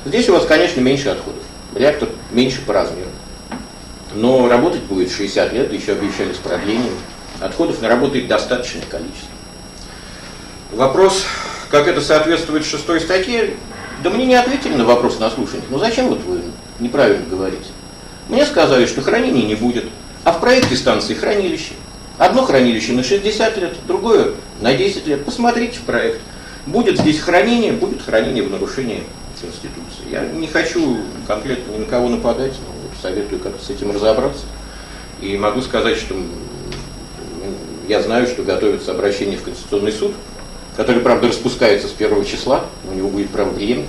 Здесь у вас, конечно, меньше отходов, реактор меньше по размеру, но работать будет 60 лет, еще обещали с продлением. Отходов наработает достаточное количество. Вопрос, как это соответствует 6 статье, да мне не ответили на вопрос на слушаниях. Ну зачем вот вы неправильно говорите? Мне сказали, что хранения не будет, а в проекте станции хранилище. Одно хранилище на 60 лет, другое на 10 лет. Посмотрите в проект. Будет здесь хранение, будет хранение в нарушении Конституции. Я не хочу конкретно ни на кого нападать, но вот советую как-то с этим разобраться. И могу сказать, что я знаю, что готовится обращение в Конституционный суд, который, правда, распускается с 1 числа, у него будет правопреемник.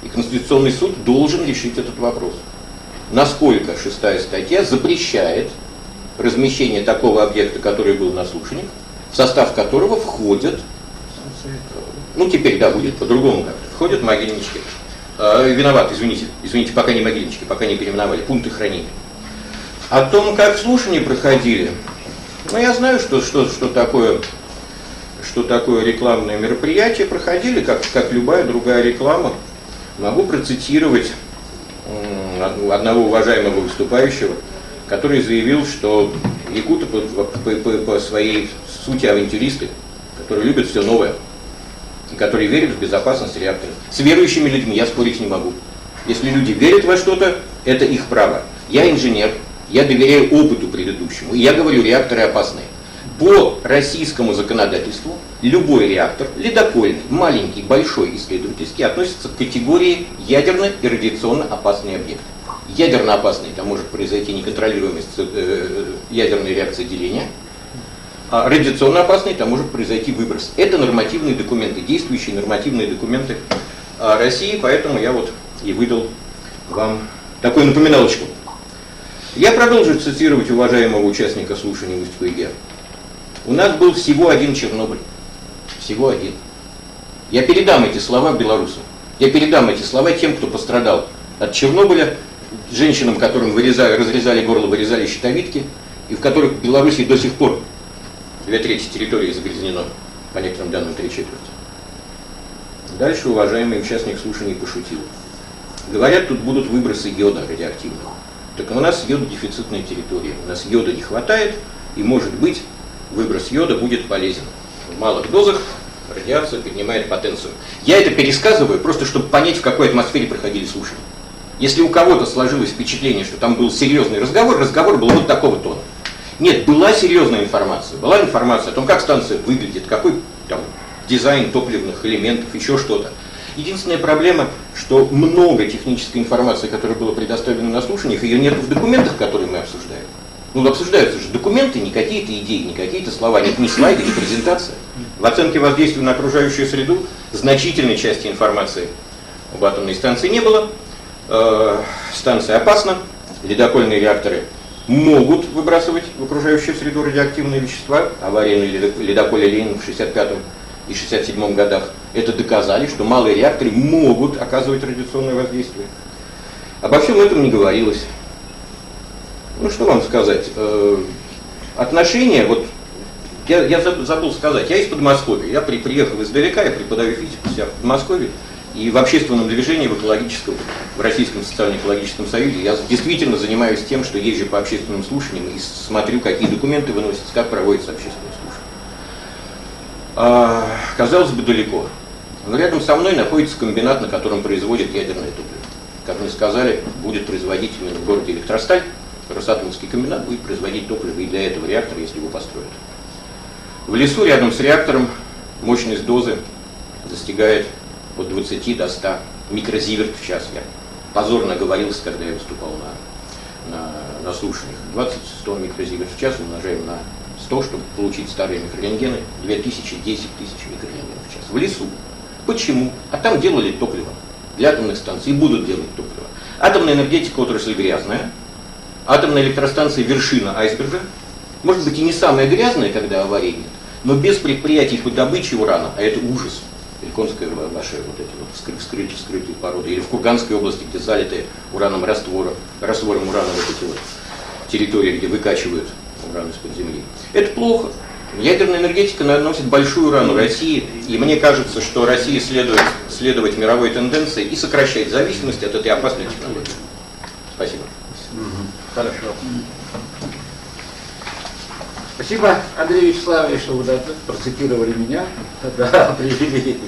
И Конституционный суд должен решить этот вопрос. Насколько 6 статья запрещает размещение такого объекта, который был на слушаниях, в состав которого входят ну теперь, да, будет по-другому как-то, ходят могильнички, виноват, извините, пока не могильнички, пока не переименовали, пункты хранения. О том, как слушания проходили, ну я знаю, что такое рекламное мероприятие, проходили, как любая другая реклама. Могу процитировать одного уважаемого выступающего, который заявил, что якуты по своей сути авантюристы, которые любят все новое, и которые верят в безопасность реакторов. С верующими людьми я спорить не могу. Если люди верят во что-то, это их право. Я инженер, я доверяю опыту предыдущему, и я говорю, реакторы опасные. По российскому законодательству любой реактор, ледокольный, маленький, большой, исследовательский, относится к категории ядерно и радиационно опасный объект. Ядерно опасный, там может произойти неконтролируемость ядерной реакции деления, а радиационно опасный, там может произойти выброс. Это нормативные документы, действующие нормативные документы России, поэтому я вот и выдал вам такую напоминалочку. Я продолжу цитировать уважаемого участника слушаний в Усть-Куйге. У нас был всего один Чернобыль. Всего один. Я передам эти слова белорусам. Я передам эти слова тем, кто пострадал от Чернобыля, женщинам, которым разрезали горло, вырезали щитовидки, и в которых в Беларуси до сих пор 2/3 территории загрязнено, по некоторым данным 3/4. Дальше уважаемый участник слушаний пошутил. Говорят, тут будут выбросы йода радиоактивного. Так у нас йододефицитная территория. У нас йода не хватает, и может быть выброс йода будет полезен. В малых дозах радиация поднимает потенцию. Я это пересказываю просто, чтобы понять, в какой атмосфере проходили слушания. Если у кого-то сложилось впечатление, что там был серьезный разговор был вот такого тона. Нет, была серьезная информация. Была информация о том, как станция выглядит, какой там дизайн топливных элементов, еще что-то. Единственная проблема, что много технической информации, которая была предоставлена на слушаниях, ее нет в документах, которые мы обсуждаем. Ну, обсуждаются же документы, не какие-то идеи, не какие-то слова, нет ни слайды, ни презентация. В оценке воздействия на окружающую среду значительной части информации об атомной станции не было. Станция опасна, ледокольные реакторы могут выбрасывать в окружающую среду радиоактивные вещества. Аварийный ледоколь Ленин в 1965 и 1967 годах это доказали, что малые реакторы могут оказывать радиационное воздействие. Обо всем этом не говорилось. Ну что вам сказать? Отношения, вот я забыл сказать, я из Подмосковья, я приехал издалека, я преподаю физику в Подмосковье, и в общественном движении, в экологическом, в Российском социально-экологическом союзе я действительно занимаюсь тем, что езжу по общественным слушаниям и смотрю, какие документы выносятся, как проводятся общественные слушания. Казалось бы, далеко. Но рядом со мной находится комбинат, на котором производят ядерное топливо. Как мне сказали, будет производить именно в городе Электросталь. Росатомский комбинат будет производить топливо и для этого реактора, если его построят. В лесу рядом с реактором мощность дозы достигает от 20 до 100 микрозиверт в час. Я позорно оговорился, когда я выступал на слушаниях. 20-100 микрозиверт в час умножаем на 100, чтобы получить старые микрорентгены, 2000, 10 тысяч микрорентгенов в час. В лесу. Почему? А там делали топливо для атомных станций и будут делать топливо. Атомная энергетика отрасль грязная. Атомная электростанция вершина айсберга. Может быть и не самая грязная, когда аварий нет, но без предприятий по добыче урана, а это ужас. Ильконская ваша вот эти вот скрытые породы, или в Курганской области, где залитые ураном раствором урана вот эти вот территории, где выкачивают уран из-под земли. Это плохо. Ядерная энергетика наносит большую рану России, и мне кажется, что России следует следовать мировой тенденции и сокращать зависимость от этой опасной технологии. Спасибо. Хорошо. Спасибо, Андрей Вячеславович, что вы процитировали меня, да, привели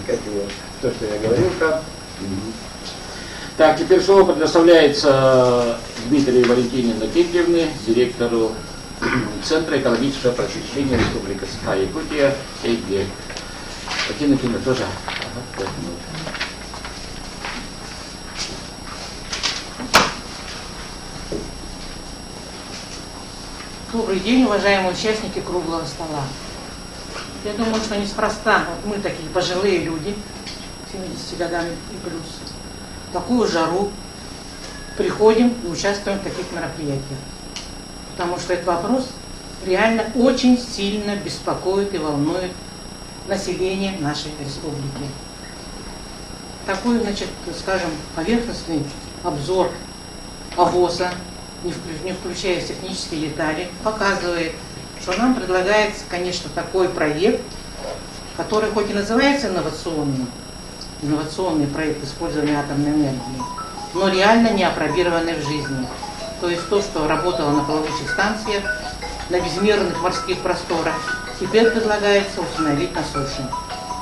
то, что я говорил там. Так, теперь слово предоставляется Дмитрию Валентиновне Кипьевне, директору Центра экологического просвещения Республики Саха-Якутия, ЭГЕ. Валентина Кипьевна тоже. Ага, Добрый день, уважаемые участники круглого стола. Я думаю, что неспроста мы такие пожилые люди, 70 годами и плюс, в такую жару приходим и участвуем в таких мероприятиях. Потому что этот вопрос реально очень сильно беспокоит и волнует населения нашей республики. Такой, значит, скажем, поверхностный обзор АВОСа, не включая технические детали, показывает, что нам предлагается, конечно, такой проект, который хоть и называется инновационный проект использования атомной энергии, но реально не опробированный в жизни. То есть то, что работало на плавучих станциях, на безмерных морских просторах, теперь предлагается установить на суше.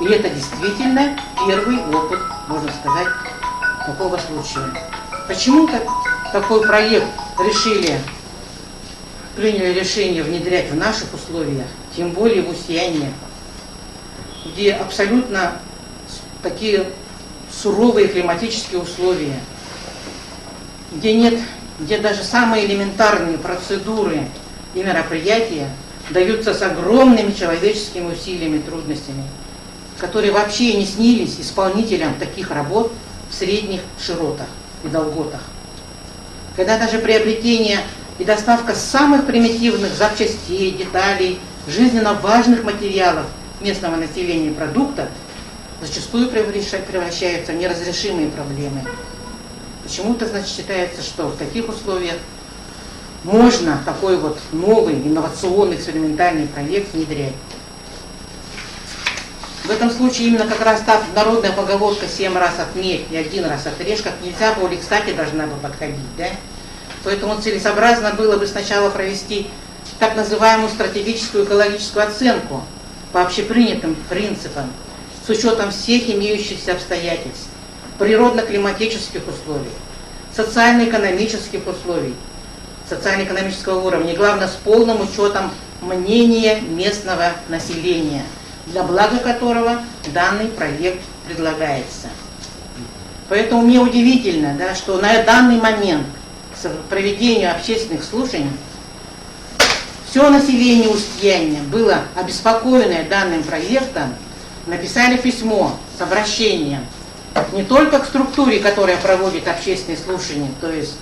И это действительно первый опыт, можно сказать, такого случая. Почему такой проект приняли решение внедрять в наших условиях, тем более в Устьяне, где абсолютно такие суровые климатические условия, где даже самые элементарные процедуры и мероприятия даются с огромными человеческими усилиями и трудностями, которые вообще не снились исполнителям таких работ в средних широтах и долготах. Когда даже приобретение и доставка самых примитивных запчастей, деталей, жизненно важных материалов местного населения и продуктов зачастую превращаются в неразрешимые проблемы. Почему-то, значит, считается, что в таких условиях можно такой вот новый инновационный экспериментальный проект внедрять. В этом случае именно как раз та народная поговорка «7 раз отмерь и 1 раз отрежь», как нельзя более кстати должна бы подходить, да? Поэтому целесообразно было бы сначала провести так называемую стратегическую экологическую оценку по общепринятым принципам, с учетом всех имеющихся обстоятельств, природно-климатических условий, социально-экономических условий, социально-экономического уровня, и главное, с полным учетом мнения местного населения, для блага которого данный проект предлагается. Поэтому мне удивительно, да, что на данный момент к проведению общественных слушаний все население Устьяна было обеспокоенное данным проектом, написали письмо с обращением не только к структуре, которая проводит общественные слушания, то есть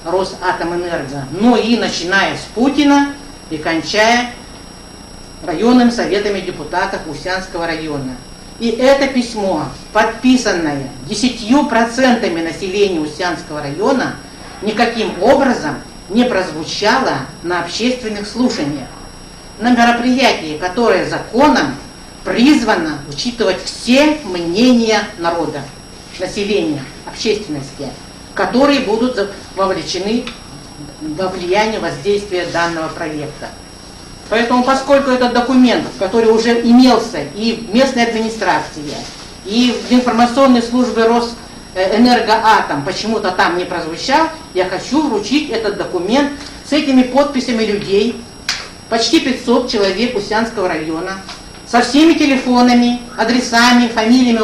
Росатомэнерго, но и начиная с Путина и кончая районными советами депутатов Устьянского района. И это письмо, подписанное 10% населения Устьянского района, никаким образом не прозвучало на общественных слушаниях, на мероприятии, которое законом призвано учитывать все мнения народа, населения, общественности, которые будут вовлечены во влияние воздействия данного проекта. Поэтому, поскольку этот документ, который уже имелся и в местной администрации, и в информационной службе Росэнергоатом, почему-то там не прозвучал, я хочу вручить этот документ с этими подписями людей, почти 500 человек Устьянского района, со всеми телефонами, адресами, фамилиями,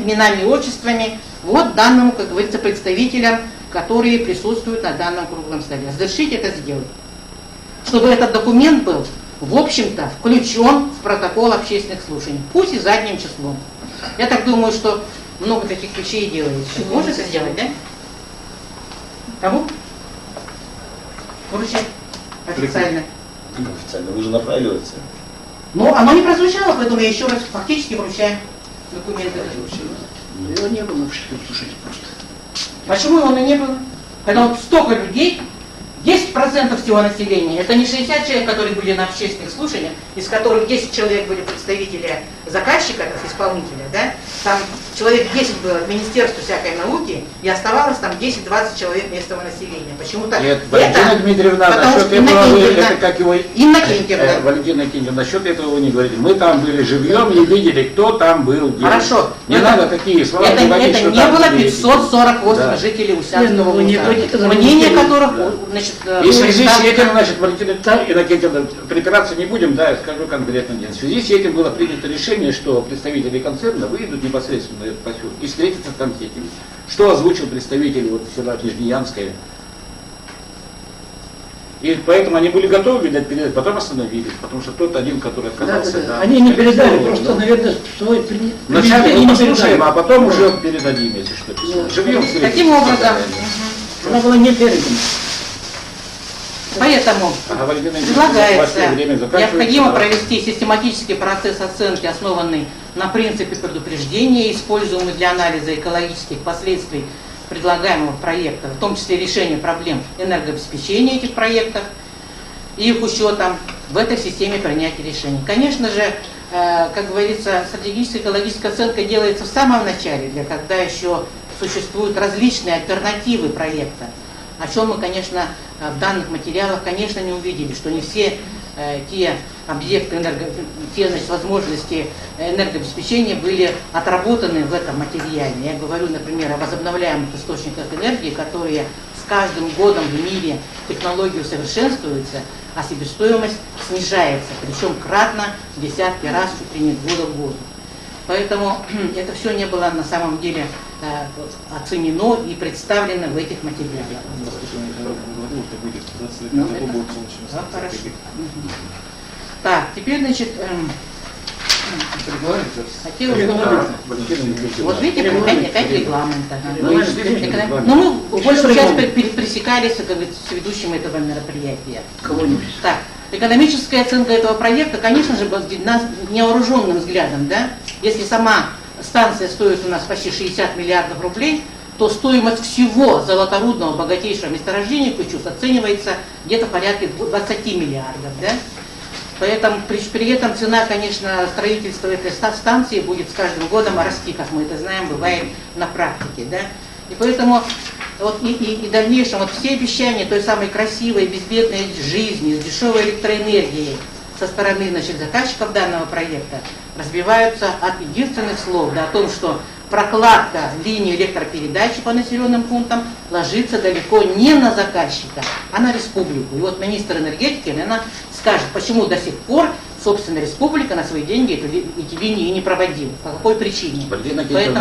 именами и отчествами, вот данному, как говорится, представителям, которые присутствуют на данном круглом столе. Разрешите это сделать, чтобы этот документ был, в общем-то, включен в протокол общественных слушаний, пусть и задним числом. Я так думаю, что много таких вещей делается. Можно это сделать, да? Кому? Вручать официально. Официально, вы же направили это. Но оно не прозвучало, поэтому я еще раз фактически вручаю документы. Его не было вообще, слушайте, просто. Почему его не было? Когда вот столько людей, 10% всего населения, это не 60 человек, которые были на общественных слушаниях, из которых 10 человек были представители заказчика, то есть исполнителя, да? Там человек 10 было от Министерства всякой науки, и оставалось там 10-20 человек местного населения. Почему-то Нет, Валентина Дмитриевна, насчет этого вы, это как его... Иннокентьевна. Валентина Иннокентьевна, насчет этого вы не говорите. Мы там были живьем и видели, кто там был. Где. Хорошо. Не надо такие слова Это говорить, не что там было были. 548 Да. жителей Устьянского Нет, ну, вуза. вы не Мнение говорите. которых, Да. значит, И в связи с этим, представлено- значит, Валентина Иннокентьевна, припираться не будем, да, я скажу конкретно нет. В связи с этим было принято решение, что представители концерна выйдут непосредственно на этот поселок и встретятся там с этими. Что озвучил представитель вот села Нижнеянская. И поэтому они были готовы, видать, передать, потом остановились, потому что тот один, который отказался, да. Они не передали, Ну, просто, ну, наверное, свой вначале они мы не послушаем, передали. а потом уже передадим, если что. Живьем встретимся. Таким образом, Она была не передана. Поэтому Валентина Ильинична, предлагается ваше время заканчивается, необходимо да. провести систематический процесс оценки, основанный на принципе предупреждения, используемый для анализа экологических последствий предлагаемого проекта, в том числе решения проблем энергообеспечения этих проектов и их учетом в этой системе принятия решений. Конечно же, как говорится, стратегическая экологическая оценка делается в самом начале, когда еще существуют различные альтернативы проекта, о чем мы, конечно, в данных материалах, конечно, не увидели, что не все те объекты, те возможности энергообеспечения были отработаны в этом материале. Я говорю, например, о возобновляемых источниках энергии, которые с каждым годом в мире технологии усовершенствуются, а себестоимость снижается, причем кратно, в десятки раз, чуть ли не года в год. Поэтому это все не было на самом деле оценено и представлено в этих материалах. Да, хорошо. Так, теперь, значит, хотелось бы... Вот видите, опять регламент. Но мы большую часть пересекались, как говорится, с ведущим этого мероприятия. Так, экономическая оценка этого проекта, конечно же, невооруженным взглядом, да, если сама станция стоит у нас почти 60 миллиардов рублей, то стоимость всего золоторудного богатейшего месторождения Кучуз оценивается где-то в порядке 20 миллиардов. Да? Поэтому при этом цена, конечно, строительства этой станции будет с каждым годом расти, как мы это знаем, бывает на практике. Да? И поэтому вот и в дальнейшем вот все обещания той самой красивой, безбедной жизни, с дешевой электроэнергией со стороны, значит, заказчиков данного проекта разбиваются от единственных слов, да, о том, что прокладка линии электропередачи по населенным пунктам ложится далеко не на заказчика, а на республику. И вот министр энергетики, она скажет, почему до сих пор, собственно, республика на свои деньги эти линии не проводила, по какой причине. Поэтому...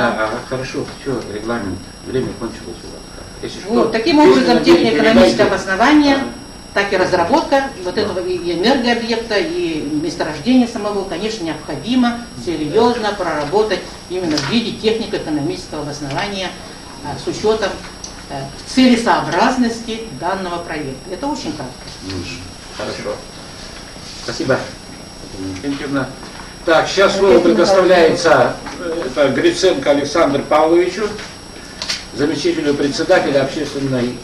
Хорошо, все, регламент, время кончилось у вас. Если вот, что, таким образом, технико-экономическое передайте. обоснование, так и разработка вот этого и энергообъекта, и месторождения самого, конечно, необходимо серьезно проработать именно в виде технико-экономического обоснования с учетом целесообразности данного проекта. Это очень кратко. Хорошо. Спасибо. Так, сейчас слово предоставляется Гриценко Александру Павловичу, заместителю председателя Общественной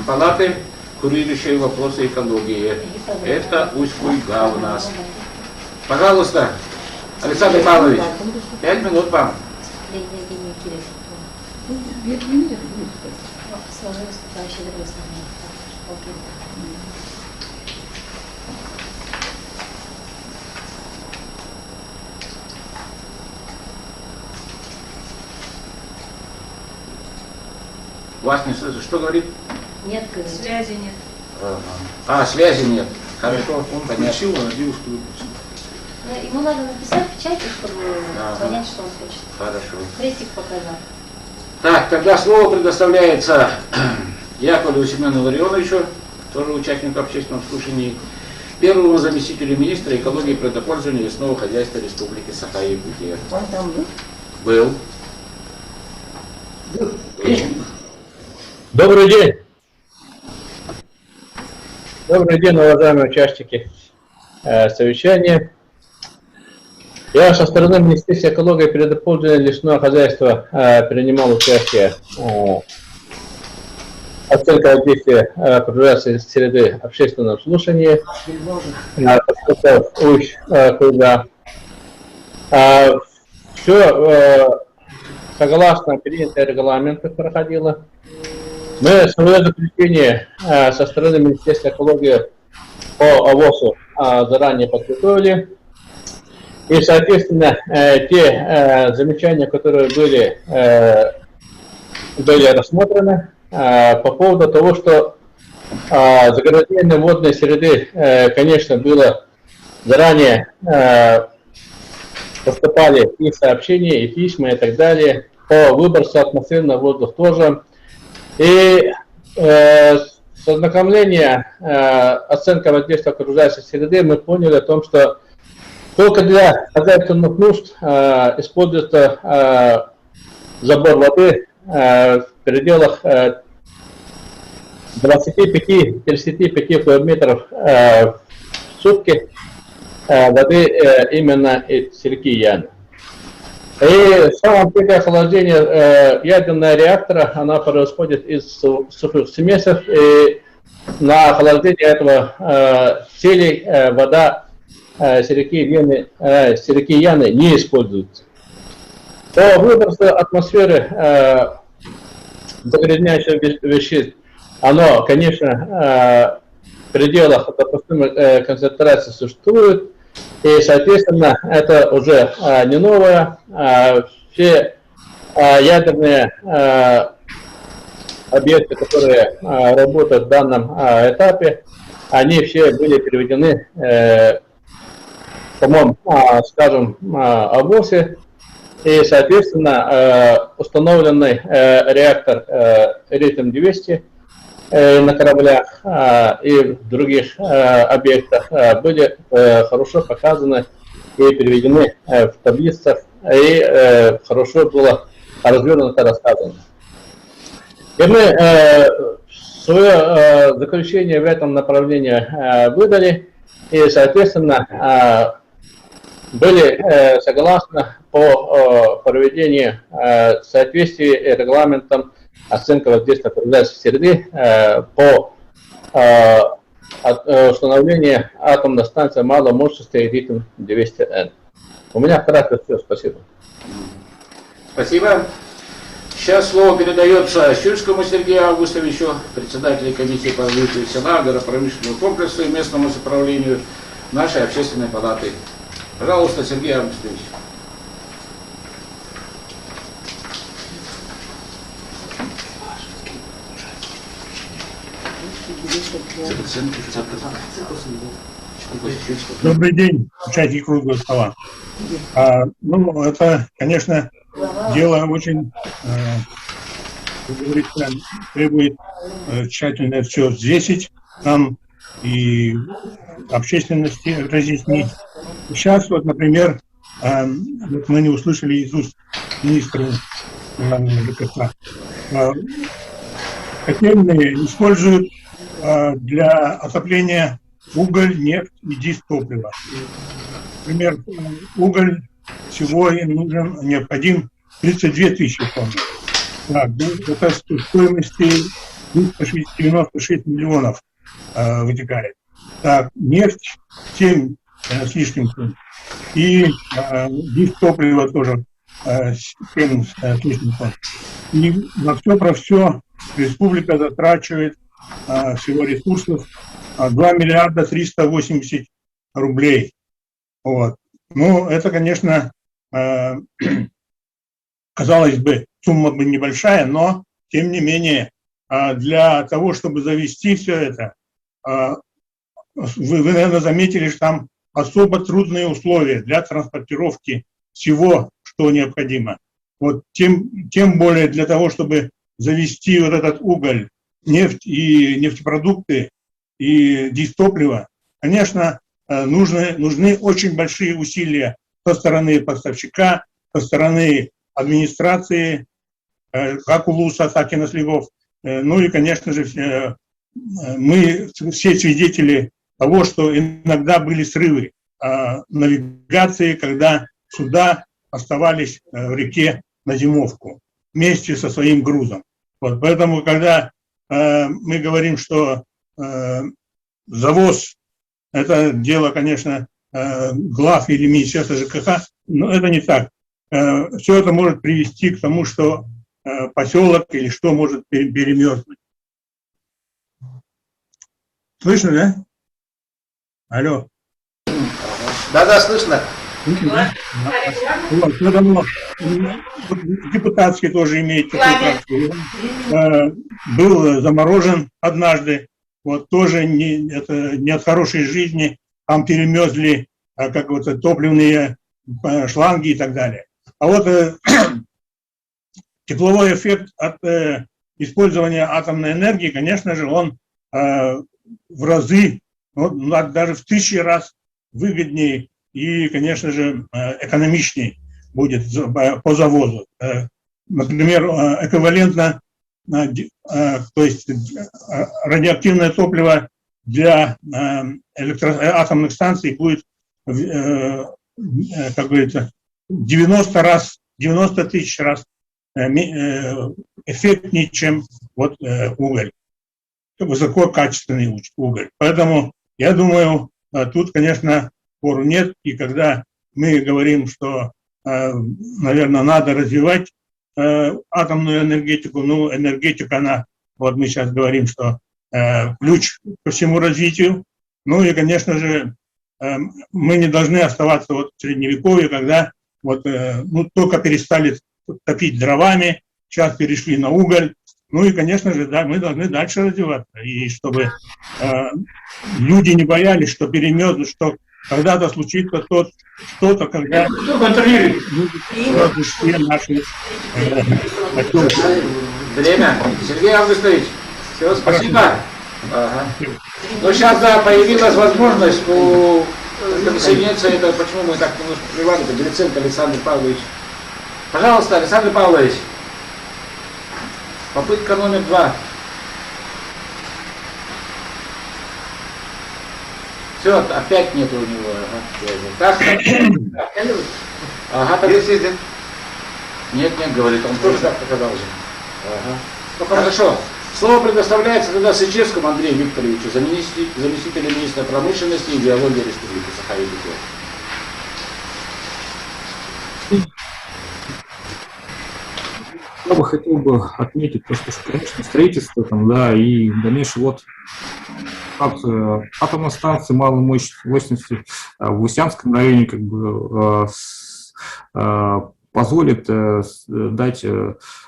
палаты, курирующей вопросы экологии. Это Усть-Куйга у нас. Пожалуйста, Александр Павлович, 5 минут вам. Вас не слышно. Что говорит? Нет, связи нет. Связи нет. Хорошо, он понятно. девушку выключила. Ему надо написать в чате, чтобы понять, что он хочет. Хорошо. Крестик показал. Так, тогда слово предоставляется Яковлеву Семену Ларионовичу, тоже участнику общественного слушания, первому заместителю министра экологии и природопользования лесного хозяйства Республики Саха-Якутия. Он там был? Был. Добрый день. Добрый день, уважаемые участники совещания. Я со стороны Министерства экологии и природопользования лесного хозяйства принимал участие в оценке воздействия окружающей среды общественного слушания. Все согласно принятым регламентам проходило. Мы свое заключение со стороны Министерства экологии по ОВОСу заранее подготовили. И, соответственно, те замечания, которые были рассмотрены по поводу того, что заграждение водной среды, конечно, было заранее, поступали и сообщения, и письма, и так далее, по выбросу атмосферного воздуха тоже. И с ознакомления оценка воздействия окружающей среды мы поняли о том, что только для хозяйственных нужд используется забор воды в пределах 25-35 кубометров в сутки воды именно из реки Яны. И самое первое охлаждение ядерного реактора, она происходит из сухих смесей, и на охлаждение этого целей вода с реки Яны не используется. По выбросу атмосферы загрязняющих веществ, оно, конечно, в пределах допустимой концентрации существует, и, соответственно, это уже не новое. Все ядерные объекты, которые работают в данном этапе, они все были переведены, по-моему, скажем, ОВОСе, и, соответственно, установленный реактор Ритм-200 на кораблях и в других объектах были хорошо показаны и переведены в таблицах, и хорошо было развернуто рассказано. И мы свое заключение в этом направлении выдали, и, соответственно, были согласны по проведению соответствия регламентам оценка воздействия окружающей среды по установлению атомной станции малой мощности Ритм-200Н. У меня кратко все, спасибо. Спасибо. Сейчас слово передается Щульскому Сергею Августовичу, председателю комиссии по развитию села, агропромышленного комплекса и местному управлению нашей общественной палаты. Пожалуйста, Сергей Августович. Добрый день, участники круглого стола. Ну, это, конечно, дело очень, как говорится, требует тщательно все взвесить нам и общественности разъяснить. Сейчас вот, например, вот мы не услышали из уст министра ЖКХ. Котельные используют для отопления уголь, нефть и дистопливо. Например, уголь всего им необходим 32 тысячи тонн. Так, это стоимости 96 миллионов вытекает. Так, нефть 7 с лишним тонн. И дистопливо тоже 7 с лишним тонн. И на все про все республика затрачивает всего ресурсов 2 миллиарда 380 рублей. Вот. Ну, это, конечно, казалось бы, сумма бы небольшая, но, тем не менее, для того, чтобы завести все это, вы, наверное, заметили, что там особо трудные условия для транспортировки всего, что необходимо. Вот тем более для того, чтобы завести вот этот уголь, нефть и нефтепродукты и дистопливо, конечно, нужны очень большие усилия со стороны поставщика, со стороны администрации, как УЛУСа, так и Наследов. Ну и, конечно же, мы все свидетели того, что иногда были срывы навигации, когда суда оставались в реке на зимовку вместе со своим грузом. Вот, поэтому, когда мы говорим, что завоз – это дело, конечно, глав или Министерства ЖКХ, но это не так. Все это может привести к тому, что поселок или что может перемерзнуть. Слышно, да? Алло. Да, слышно. Вот, депутатский тоже имеет такую практику. Был заморожен однажды, вот тоже это не от хорошей жизни, там перемерзли как вот топливные шланги и так далее. А вот тепловой эффект от использования атомной энергии, конечно же, он в разы, даже в 1000 раз выгоднее и, конечно же, экономичнее будет по завозу. Например, эквивалентно то есть радиоактивное топливо для атомных станций будет, как говорится, 90 тысяч раз эффектнее, чем вот уголь, высококачественный уголь. Поэтому я думаю, тут, конечно, спору нет. И когда мы говорим, что, наверное, надо развивать атомную энергетику, ну, энергетика, она, вот мы сейчас говорим, что ключ ко всему развитию. Ну и, конечно же, мы не должны оставаться вот в средневековье, когда вот, ну, только перестали топить дровами, сейчас перешли на уголь. Ну и, конечно же, да, мы должны дальше развиваться. И чтобы люди не боялись, что перемёт, что когда-то случится что-то, когда... Кто контролирует? Все наши... Время. Сергей Августович, все, спасибо. Ага. Ну, сейчас, да, появилась возможность присоединиться, это почему мы так немножко привали, это Гриценко Александр Павлович. Пожалуйста, Александр Павлович. Попытка номер 2. Все, опять нет у него. Ага, ага, так... Нет, говорит, он тоже так показал же. Ага. Ну, хорошо. Слово предоставляется тогда Сычевскому Андрею Викторовичу, заместителю министра промышленности и биологии Республики Саха-Якутия. Я бы хотел бы отметить то, что, конечно, строительство там, да, и дальнейший вот атомной станции малой мощности в Усянском районе как бы позволит дать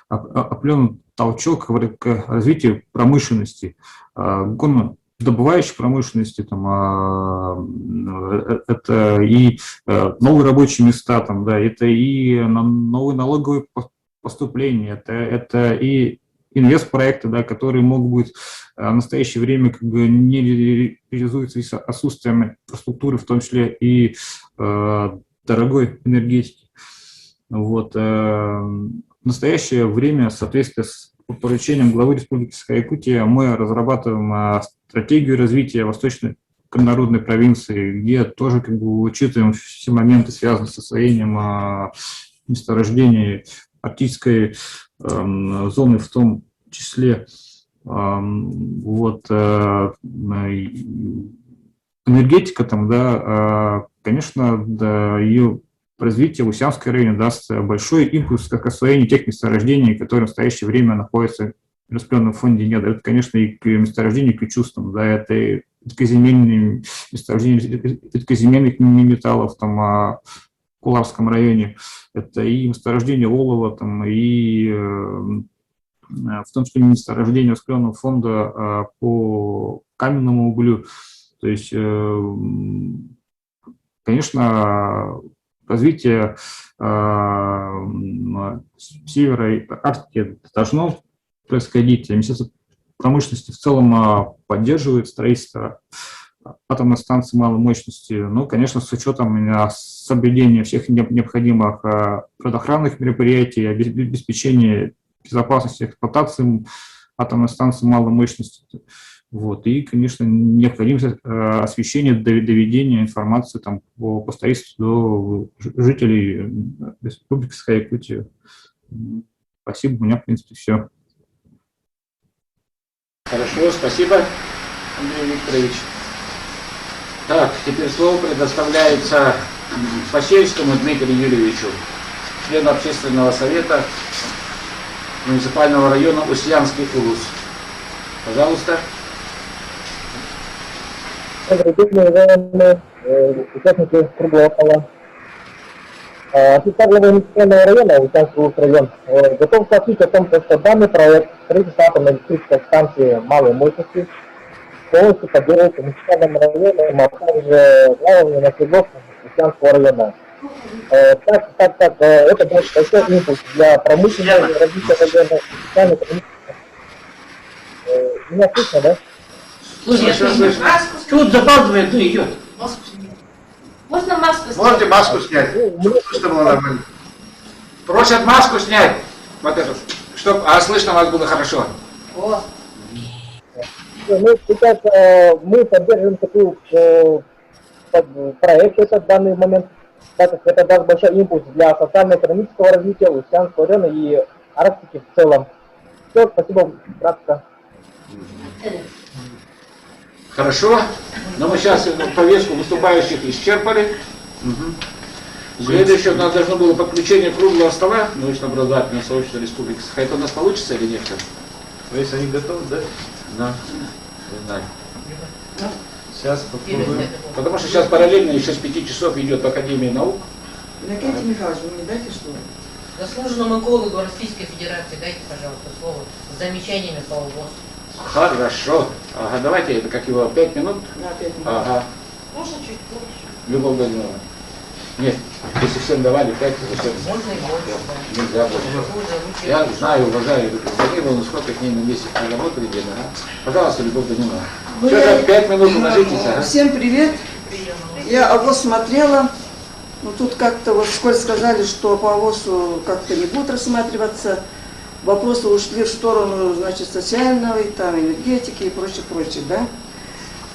определенный толчок к развитию промышленности, горнодобывающей промышленности, там, это и новые рабочие места, там, да, это и новые налоговые поступления, это и инвестпроекты, да, которые могут быть в настоящее время как бы не реализуются из-за отсутствия инфраструктуры, в том числе и дорогой энергетики. Вот. В настоящее время, в соответствии с поручением главы Республики Саха-Якутия, мы разрабатываем стратегию развития Восточной горнорудной провинции, где тоже как бы учитываем все моменты, связанные с освоением месторождений арктической зоны, в том числе вот, энергетика там, да, конечно, да, ее развитие в Усянском районе даст большой импульс как освоению тех месторождений, которые в настоящее время находятся в распределенном фонде недр. Это, конечно, и к месторождению ключу, да, это и редкоземельные месторождения редкоземельных металлов там, в Кулавском районе, это и месторождение олова, там, и в том числе месторождение распределенного фонда по каменному углю. То есть, конечно, развитие севера Арктики должно происходить. Министерство промышленности в целом поддерживает строительство атомной станции малой мощности, ну, конечно, с учетом соблюдения всех необходимых предохранных мероприятий, обеспечения безопасности эксплуатации атомной станции малой мощности. Вот. И, конечно, необходимость освещения, доведения информации там, по строительству до жителей Республики Саха-Якутия. Спасибо, у меня, в принципе, все. Хорошо, спасибо, Андрей Викторович. Так, теперь слово предоставляется Пасельскому Дмитрию Юрьевичу, члену общественного совета муниципального района Усьянский улус. Пожалуйста. Добрый день, уважаемые участники круглого стола. Официального муниципального района, Усянский район, готов сообщить о том, что данный проект строительства атомной электрической станции малой мощности полностью поддерживается муниципальным районом, а также главами населенных Усянского района. Так, это будет большой импульс для промышленного развития района, социальной экономики. Меня слышно, да? Слышно. Тут запаздывает, но идет. Можно маску снять? Можете маску снять, чтобы было нормально. Просят маску снять. Вот эту Чтоб, слышно вас было хорошо. О, Ну, сейчас мы поддерживаем такой проект в данный момент, так как это даст большой импульс для социально-экономического развития Устьянского района и Арктики в целом. Все, спасибо, кратко. Хорошо. Но мы сейчас повестку выступающих исчерпали. Угу. Следующее у нас должно было подключение круглого стола научно-образовательного сообщества Республики Саха. Это у нас получится или нет? Если они готовы, да? Да. Не знаю. Сейчас попробуем. Потому что сейчас параллельно еще с 5 часов идет в Академии наук. Иннокентий Михайлович, вы мне дайте слово? заслуженному экологу Российской Федерации дайте, пожалуйста, слово с замечаниями по УВОЗ. Хорошо. Ага, давайте это как его 5 минут. На 5 минут. Ага. Можно чуть больше? Любовь Владимировна. Нет, если всем давали 5, то зачем? Можно и больше, да. Нельзя больше. Я знаю, уважаю Любовь Владимировну, сколько к ней на месяц работали где-то. Пожалуйста, Любовь Владимировна. Ну, Все, 5 минут уложитесь. Ага. Всем привет. Я ОВОЗ смотрела. Ну, тут как-то вот вскоре сказали, что по ОВОЗу как-то не будут рассматриваться. Вопросы ушли в сторону, значит, социального, и там, энергетики и прочее, прочее, да?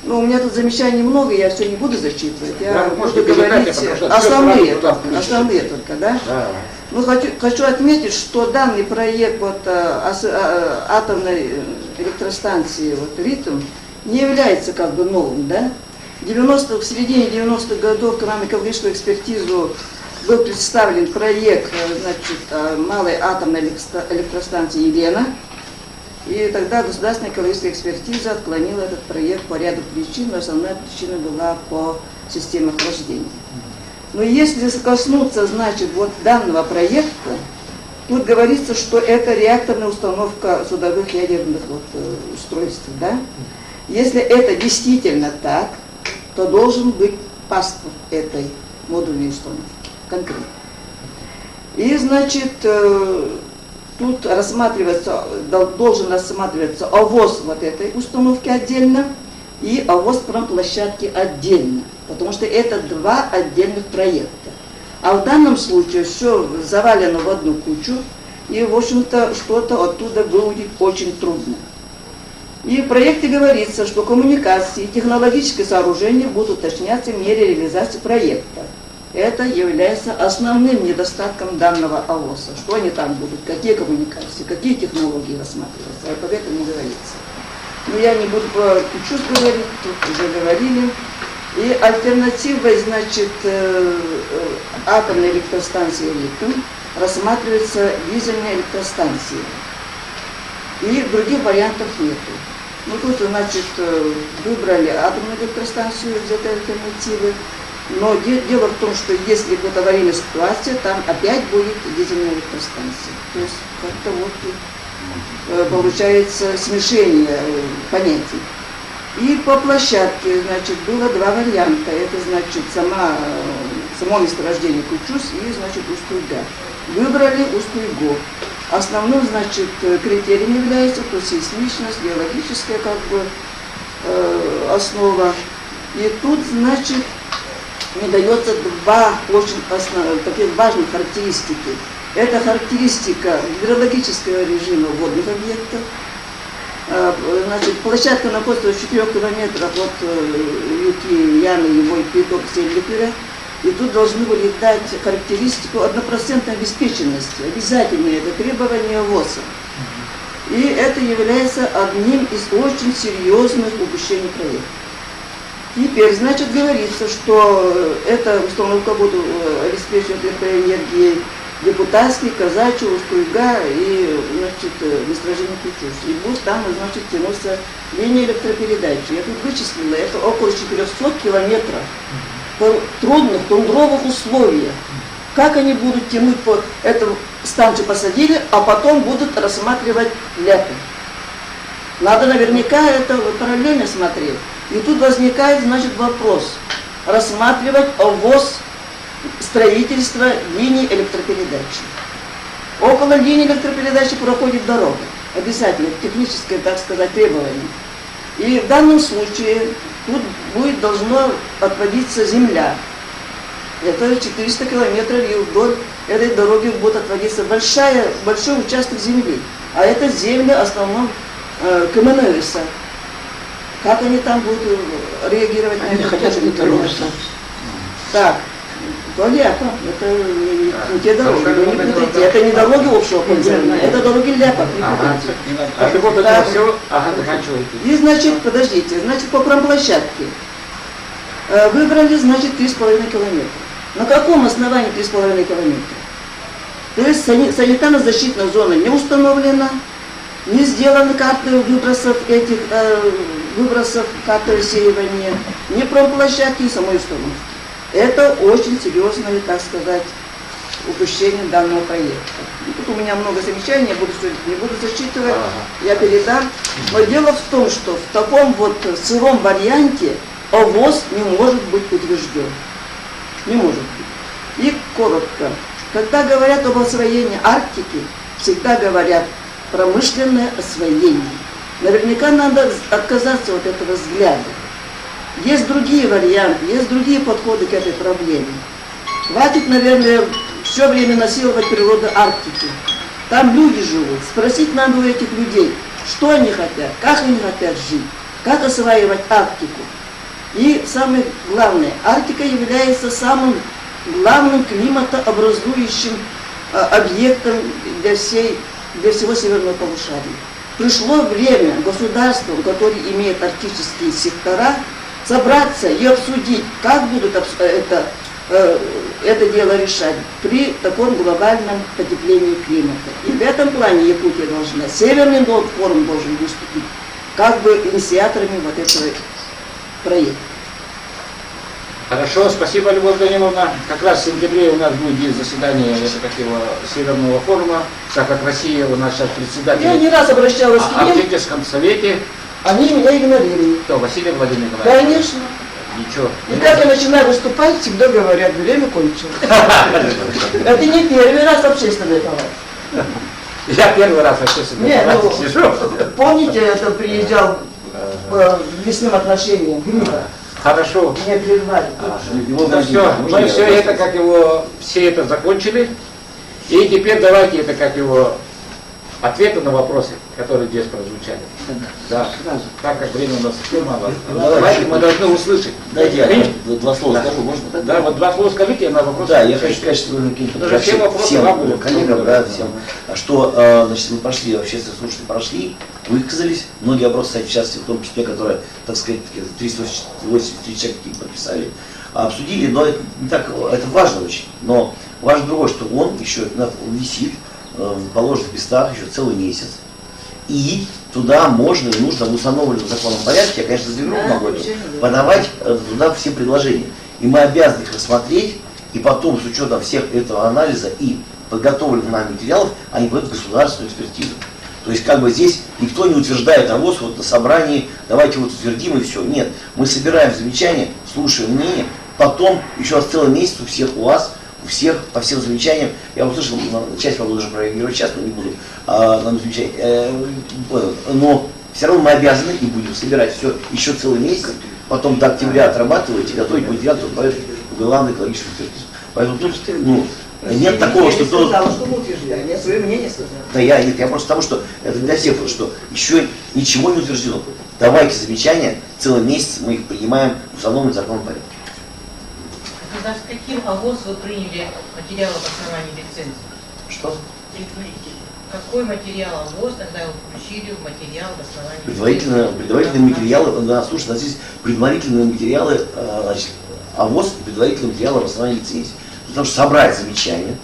Ну, у меня тут замечаний много, я все не буду зачитывать. Я буду говорить основные только, да? Да. Ну, хочу отметить, что данный проект вот, атомной электростанции вот, «Ритм» не является как бы новым, да? В середине 90-х годов к нам экологическую экспертизу был представлен проект, значит, малой атомной электростанции «Елена». И тогда государственная экологическая экспертиза отклонила этот проект по ряду причин, но основная причина была по системе охлаждения. Но если коснуться, значит, вот данного проекта, тут говорится, что это реакторная установка судовых ядерных вот, устройств, да? Если это действительно так, то должен быть паспорт этой модульной установки, конкретно. И, значит, тут должен рассматриваться ОВОЗ вот этой установки отдельно и ОВОЗ промплощадки отдельно, потому что это два отдельных проекта. А в данном случае все завалено в одну кучу, и, в общем-то, что-то оттуда выудить очень трудно. И в проекте говорится, что коммуникации и технологические сооружения будут уточняться в мере реализации проекта. Это является основным недостатком данного ОВОЗа. Что они там будут, какие коммуникации, какие технологии рассматриваются, об этом не говорится. Но я не буду про КУЧУС говорить, тут уже говорили. И альтернативой, значит, атомной электростанции «Ритм» рассматривается дизельная электростанция. И других вариантов нету. Ну тут, значит, выбрали атомную электростанцию из этой альтернативы. Но дело в том, что если будет аварийная ситуация, там опять будет дизельная электростанция. То есть как-то вот получается смешение понятий. И по площадке, значит, было два варианта. Это, значит, само месторождение Кучус и, значит, Усть-Куйга. Выбрали Усть-Куйгу. Основным, значит, критерием является то сейсмичность, геологическая как бы основа. И тут, значит, мне дается два очень таких важных характеристики. Это характеристика гидрологического режима водных объектов. Значит, площадка находится в 4 километрах от реки Яны, его приток Сельдикера. И тут должны были дать характеристику 100% обеспеченности. Обязательное это требование ВОЗа. И это является одним из очень серьезных упущений проекта. Теперь, значит, говорится, что эта установка будет обеспечивать электроэнергией Депутатский, Казачий, Усть-Куйга и, значит, месторождение Кучус. И будет там, значит, тянуться линия электропередачи. Я тут вычислила, это около 400 километров в трудных, тундровых условиях. Как они будут тянуть по этому станцию посадили, а потом будут рассматривать ляпы. Надо наверняка это параллельно смотреть. И тут возникает, значит, вопрос. Рассматривать ОВОЗ строительства линии электропередачи. Около линии электропередачи проходит дорога. Обязательно, техническое, так сказать, требование. И в данном случае тут должно отводиться земля. Это 400 километров, и вдоль этой дороги будет отводиться большой участок земли. А это земли в основном КМНС. Как они там будут реагировать на это? Хотят Так, ляпа. Это не те дороги, вы не путайте. Это не дороги общего пользования, это дороги ляпа. И значит, подождите, значит по промплощадке выбрали, значит, 3,5 километра. На каком основании 3,5 километра? То есть санитарно-защитная зона не установлена, не сделаны карты выбросов этих выбросов, карты рассеивания, не промплощадки и самой установки. Это очень серьезное, так сказать, упущение данного проекта. И тут у меня много замечаний, я не буду зачитывать, я передам. Но дело в том, что в таком вот сыром варианте ОВОЗ не может быть утвержден. Не может быть. И коротко. Когда говорят об освоении Арктики, всегда говорят промышленное освоение. Наверняка надо отказаться от этого взгляда. Есть другие варианты, есть другие подходы к этой проблеме. Хватит, наверное, все время насиловать природу Арктики. Там люди живут. Спросить надо у этих людей, что они хотят, как они хотят жить, как осваивать Арктику. И самое главное, Арктика является самым главным климатообразующим объектом для всего северного полушария. Пришло время государствам, которые имеют арктические сектора, собраться и обсудить, как будут это дело решать при таком глобальном потеплении климата. И в этом плане Якутия должна, Северный форум должен выступить как бы инициаторами вот этого проекта. Хорошо, спасибо, Любовь Даниловна. Как раз в сентябре у нас будет заседание Северного форума, так как Россия у нас сейчас председатель Я не раз обращалась к ним. В Арктическом совете. Они меня игнорировали. Кто, Василий Владимирович Николаевич? Конечно. Ничего. И как я начинаю выступать, всегда говорят, время кончилось. Это не первый раз общественный палат. Я первый раз общественный палат сижу. Помните, это приезжал по весным отношениям Гриба? Хорошо. Меня прервали. Ну все, мы все это, как его, все это закончили. И теперь давайте это, как его, ответы на вопросы, которые здесь прозвучали. Да. Так как время у нас мало. Давайте мы должны услышать. Дайте я два слова скажу, можно? Да, вот два слова скажите, я на вопрос. Да, я хочу сказать, что всем коллегам, да, всем, что, значит, мы прошли, общественные слушатели прошли, высказались, многие вопросы, кстати, в частности, в том числе, которые, так сказать, 383 человека подписали, обсудили, но это не так, это важно очень, но важно другое, что он еще висит в положенных местах еще целый месяц, и туда можно и нужно в установленном законном порядке, я, конечно, заверну могу подавать туда все предложения. И мы обязаны их рассмотреть, и потом, с учетом всех этого анализа и подготовленных нами материалов, они пойдут в государственную экспертизу. То есть, как бы здесь никто не утверждает ОВОЗ вот на собрании, давайте вот утвердим и все. Нет, мы собираем замечания, слушаем мнение, потом еще раз целый месяц у всех у вас, у всех, по всем замечаниям, я услышал, часть могу даже прореагировать сейчас, но не буду, на замечания, но все равно мы обязаны и будем собирать все еще целый месяц, потом до октября отрабатывать и готовить материал, который пойдет в главную экологическую экспертизу. Поэтому тут, нет такого, что... Я не сказала, что мы утверждаем, я свое мнение сказала. Да я просто потому, что это для всех, что еще ничего не утверждено. Давайте замечания, целый месяц мы их принимаем в установленном законном порядке. Тогда с каким ОВОЗ вы приняли материал об основании лицензии? Что? Какой материал ОВОЗ тогда вы включили в материал об основании лицензии? Предварительные материалы, да, слушай, у нас здесь предварительные материалы, значит, ОВОЗ и предварительные материалы об основании лицензии. Потому что собрать замечания,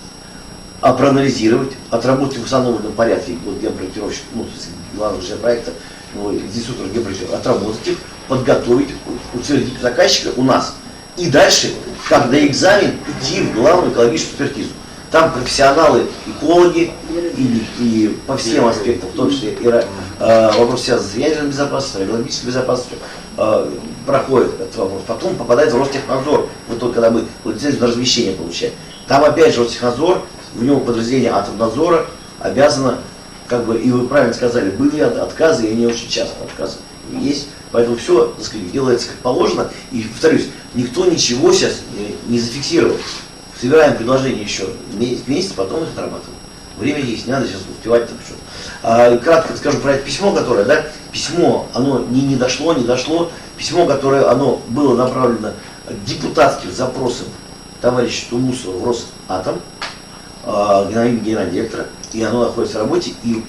проанализировать, отработать в установленном порядке, вот генпроектировщик, главный же проекта, институт генпроектировщика, отработать их, подготовить, утвердить заказчика у нас. И дальше, как на экзамен, идти в главную экологическую экспертизу. Там профессионалы, экологи, и по всем аспектам, в том числе и вопрос связан с ядерной безопасностью, экологической безопасностью, проходит этот вопрос. Потом попадает в Ростехнадзор, вот только когда мы лицензию на размещение получаем. Там опять же Ростехнадзор, в него подразделение Атомнадзора обязано, как бы, и вы правильно сказали, были отказы, и они очень часто отказы есть. Поэтому все, так сказать, делается как положено. И, повторюсь, никто ничего сейчас не зафиксировал. Собираем предложение еще месяц, потом их отрабатываем. Время есть, не надо сейчас успевать так что. Кратко скажу про это письмо, которое, да, письмо, оно не дошло, письмо, которое оно было направлено депутатским запросом товарища Тумусова в Росатом, генерального директора, и оно находится в работе, и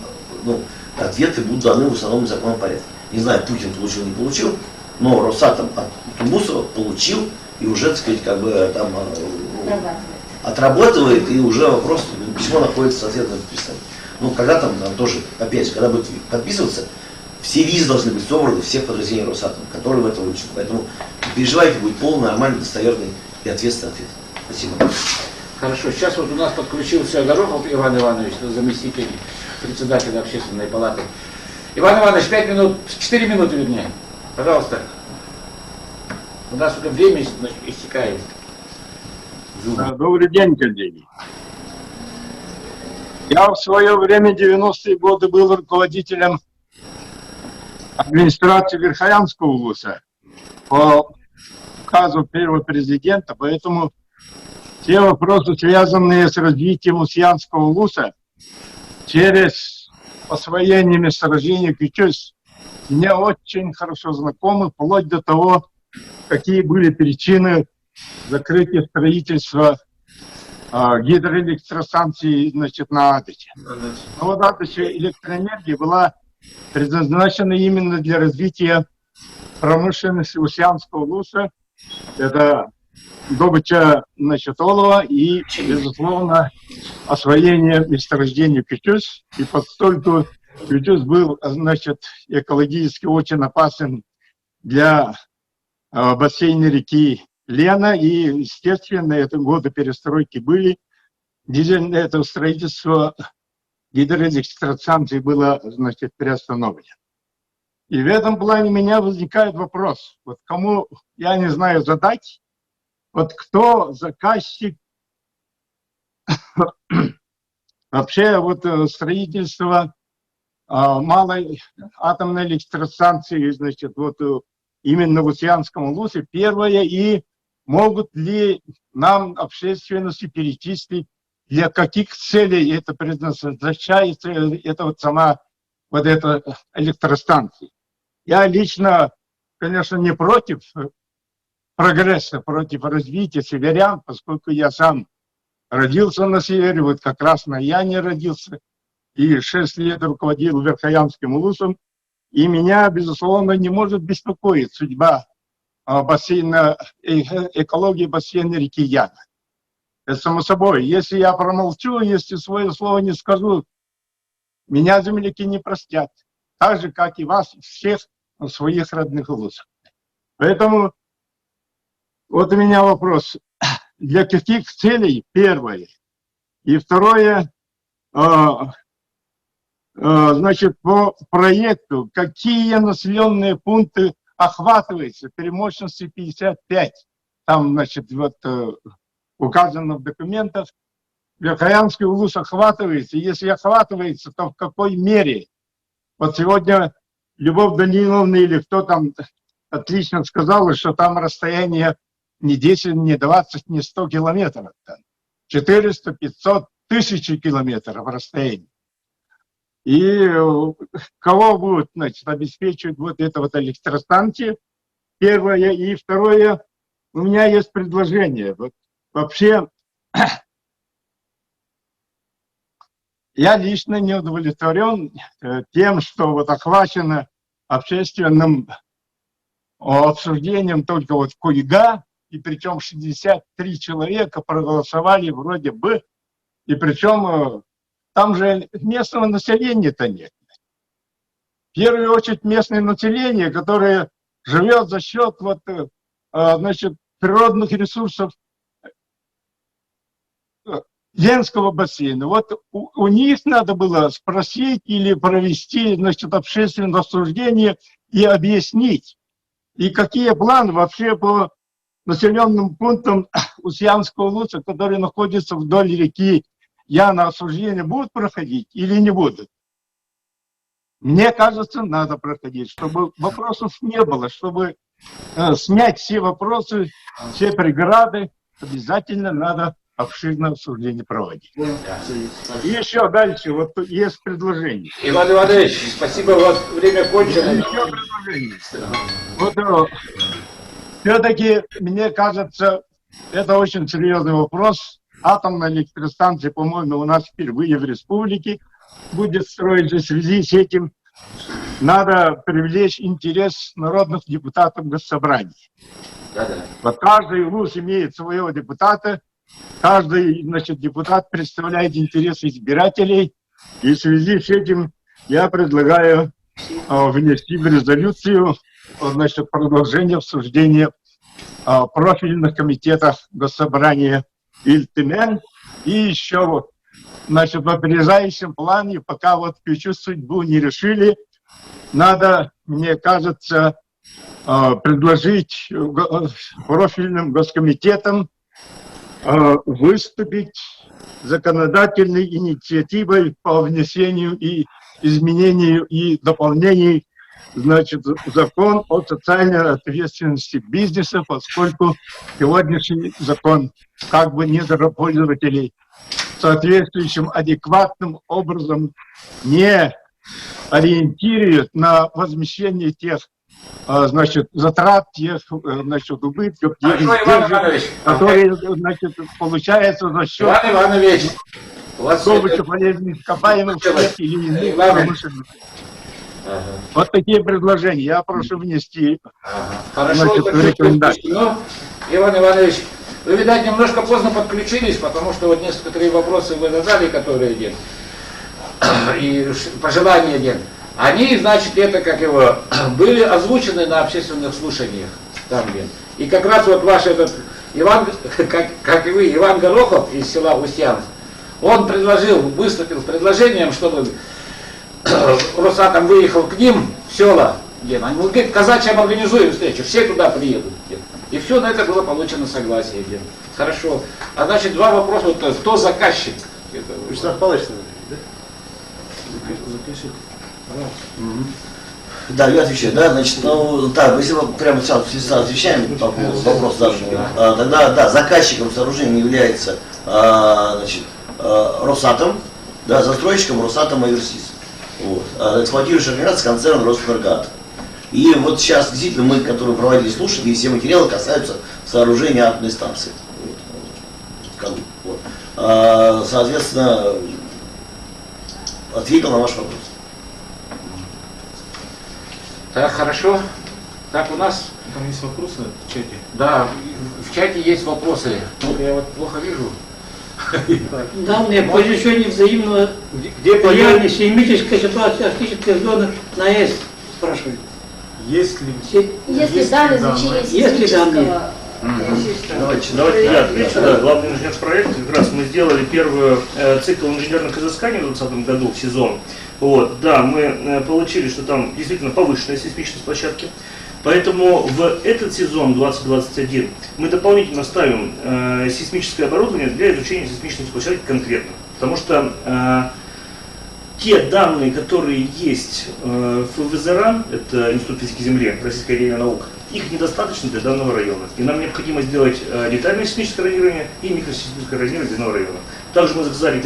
ответы будут даны в установленном законном порядке. Не знаю, Путин получил, не получил, но Росатом от Тумусова получил, и уже, так сказать, как бы там отрабатывает, и уже вопрос, письмо находится с ответом на подписание. Ну, когда там тоже, опять же, когда будет подписываться, все визы должны быть собраны всех подразделений Росатома, которые в это учат. Поэтому не переживайте, будет полный, нормальный, достоверный и ответственный ответ. Спасибо. Хорошо, сейчас вот у нас подключился Горохов Иван Иванович, заместитель председателя общественной палаты. Иван Иванович, 5 минут, 4 минуты вернее. Пожалуйста. У нас уже время истекает. Добрый день, коллеги. Я в свое время, 90-е годы, был руководителем администрации Верхоянского улуса по указу первого президента, поэтому все вопросы, связанные с развитием Усьянского улуса через освоение месторождения Кючусь, мне очень хорошо знакомы, вплоть до того, какие были причины закрытия строительства гидроэлектростанции, значит, на Адыче. Но вот Адыче электроэнергия была предназначена именно для развития промышленности Усьянского улуса. Это добыча, значит, олова и, безусловно, освоение месторождения Кючусь. И поскольку Кючусь был, значит, экологически очень опасен для бассейна реки Лена, и, естественно, это годы перестройки были. Это строительство гидроэлектростанции было, значит, приостановлено. И в этом плане у меня возникает вопрос, вот кому, я не знаю, задать, вот кто заказчик вообще вот строительства малой атомной электростанции, значит, вот именно в Усьянском улусе, первое, и могут ли нам, общественности, перечислить, для каких целей это предназначается, это вот сама вот эта электростанция. Я лично, конечно, не против прогресса, против развития северян, поскольку я сам родился на севере, вот как раз на Яне родился, и 6 лет руководил Верхоянским улусом, и меня, безусловно, не может беспокоить судьба бассейна, экологии бассейна реки Яна. Это само собой. Если я промолчу, если свое слово не скажу, меня земляки не простят. Так же, как и вас, всех своих родных улусов. Поэтому вот у меня вопрос. Для каких целей? Первое. И второе, значит, по проекту, какие населенные пункты охватываются при мощности 55. Там, значит, вот указано в документах, Верхоянский улус охватывается. Если охватывается, то в какой мере? Вот сегодня Любовь Даниловна или кто там отлично сказала, что там расстояние не 10, не 20, не 100 километров. 400, 500, 1000 километров расстояние. И кого будут, значит, обеспечивать вот эта вот электростанция? Первое. И второе, у меня есть предложение. Вот вообще, я лично не удовлетворен тем, что вот охвачено общественным обсуждением только вот Куйга, и причем 63 человека проголосовали вроде бы, и причем там же местного населения-то нет. В первую очередь местное население, которое живет за счет вот, значит, природных ресурсов Ленского бассейна. Вот у них надо было спросить или провести, значит, общественное обсуждение и объяснить, и какие планы вообще по населенным пунктам Усьянского улуса, которые находятся вдоль реки Яна, осуждения будут проходить или не будут. Мне кажется, надо проходить, чтобы вопросов не было, чтобы снять все вопросы, все преграды, обязательно надо обширное обсуждение проводить. И еще дальше, вот тут есть предложение. Иван Иванович, спасибо, вот время кончено. Еще предложение. Вот все-таки, мне кажется, это очень серьезный вопрос. Атомная электростанция, по-моему, у нас впервые в республике будет строиться. В связи с этим надо привлечь интерес народных депутатов Госсобрания. Вот каждый вуз имеет своего депутата, каждый, значит, депутат представляет интересы избирателей, и в связи с этим я предлагаю внести в резолюцию, значит, продолжение обсуждения профильных комитетов Госсобрания Ильтемен, и еще вот, значит, в опережающем плане, пока вот ключу судьбу не решили, надо, мне кажется, предложить профильным госкомитетам выступить законодательной инициативой по внесению и изменению и дополнению, значит, закон о социальной ответственности бизнеса, поскольку сегодняшний закон как бы недропользователей соответствующим адекватным образом не ориентирует на возмещение тех, значит, затрат, тех, значит, убытков, тех издержек, которые, значит, получается за счет Иван Иванович, добычи полезных ископаемых или иных промышленных. Вот такие предложения. Я прошу внести, Хорошо, значит, рекомендации. но, Иван Иванович, вы, видать, немножко поздно подключились, потому что вот некоторые вопросы вы задали, которые нет, и пожелания нет. Они, значит, это, как его, были озвучены на общественных слушаниях там где. И как раз вот ваш этот Иван, как и вы, Иван Горохов из села Устьянов, он выступил с предложением, чтобы Росатом выехал к ним в села, где он говорит, казачьям организуем встречу, все туда приедут. И все, на это было получено согласие. Хорошо. А значит, два вопроса, вот, кто заказчик? Вячеслав Павлович, да? Да, я отвечаю, да, значит, ну, так, если мы прямо сейчас отвечаем по вопросу данному, тогда, да, заказчиком сооружения является, значит, Росатом, да, застройщиком Росатом Оверсис. Вот. Эксплуатирующая организация концерн Росэнергоатом. И вот сейчас, действительно, мы, которые проводили слушания, и все материалы касаются сооружения атомной станции. Вот. Соответственно, ответил на ваш вопрос. Так, хорошо. Так, у нас... Там есть вопросы в чате? Да, в чате есть вопросы. Только я вот плохо вижу. Да, я пользуюсь сегодня взаимного влияния, сеймическая ситуация, арктическая зона на АЭС, спрашивают. Есть ли данные изучения сейсмического... Давайте я отвечу. Да, главный инженер проекта, как раз мы сделали первый цикл инженерных изысканий в 2020 году, в сезон. Вот, да, мы получили, что там действительно повышенная сейсмичность площадки. Поэтому в этот сезон 2021 мы дополнительно ставим сейсмическое оборудование для изучения сейсмичности площадки конкретно. Потому что те данные, которые есть в ФВЗРА, это Институт физики Земли, Российская академия наук, их недостаточно для данного района. И нам необходимо сделать детальное сейсмическое районирование и микросейсмическое районирование данного района. Также мы заказали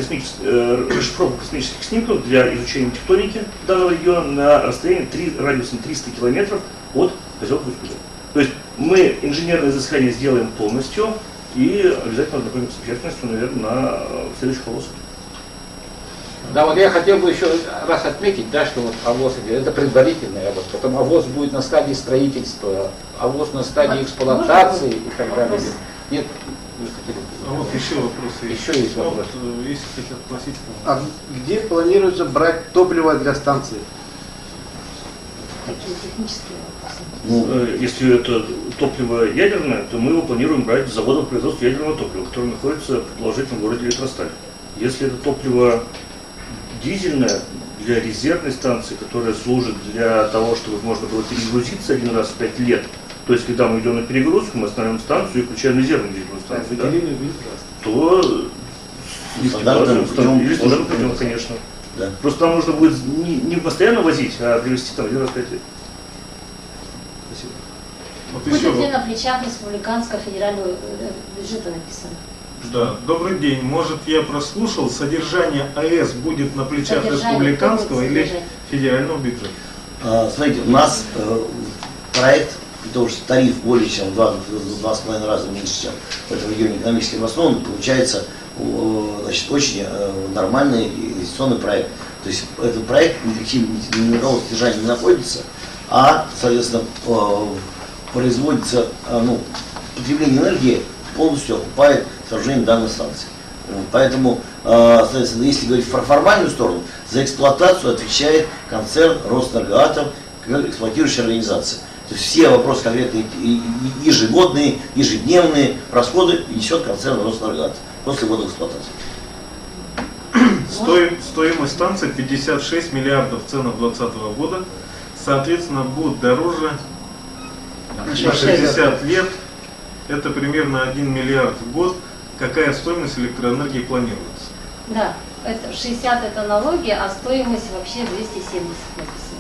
расшифровку космических снимков для изучения тектоники данного региона на расстоянии радиусом 300 километров от поселка Усть-Кудря. То есть мы инженерное изыскание сделаем полностью и обязательно ознакомимся с общественностью, наверное, на следующих полосах. Да, вот я хотел бы еще раз отметить, да, что вот АВОЗ это предварительный АВОЗ, потом АВОЗ будет на стадии строительства, АВОЗ на стадии эксплуатации и так далее. Нет, вы хотели... А вот еще вопросы. Еще есть вопрос. Вот, если хотят спросить. А где планируется брать топливо для станции? Если это топливо ядерное, то мы его планируем брать с заводов производства ядерного топлива, который находится, предположительно, в городе Электросталь. Если это топливо дизельное для резервной станции, которая служит для того, чтобы можно было перегрузиться один раз в 5 лет, то есть когда мы идем на перегрузку, мы останавливаем станцию и включаем резервную дизельную станцию, то или стандартным путем, конечно. Да. Просто нам нужно будет не постоянно возить, а привезти там один раз в 5 лет. Вот Будет еще ли на плечах республиканского федерального бюджета написано? Да, добрый день. Может, я прослушал, содержание АЭС будет на плечах республиканского или федерального бюджета? Смотрите, у нас проект, потому что тариф более чем в 2,5 раза меньше, чем в этом регионе экономически обоснованный, получается значит, очень нормальный инвестиционный проект. То есть этот проект ни на какого содержания не находится, а, соответственно, производится, потребление энергии полностью окупает сооружение данной станции. Поэтому, соответственно, если говорить про формальную сторону, за эксплуатацию отвечает концерн Росэнергоатом, как эксплуатирующая организация. То есть все вопросы конкретные ежегодные, ежедневные расходы несет концерн Росэнергоатом после ввода в эксплуатацию. Стоимость станции 56 миллиардов ценов 2020 года, соответственно, будет дороже на 60 лет. Это примерно 1 миллиард в год. Какая стоимость электроэнергии планируется? Да, это 60 это налоги, а стоимость вообще 270 написано.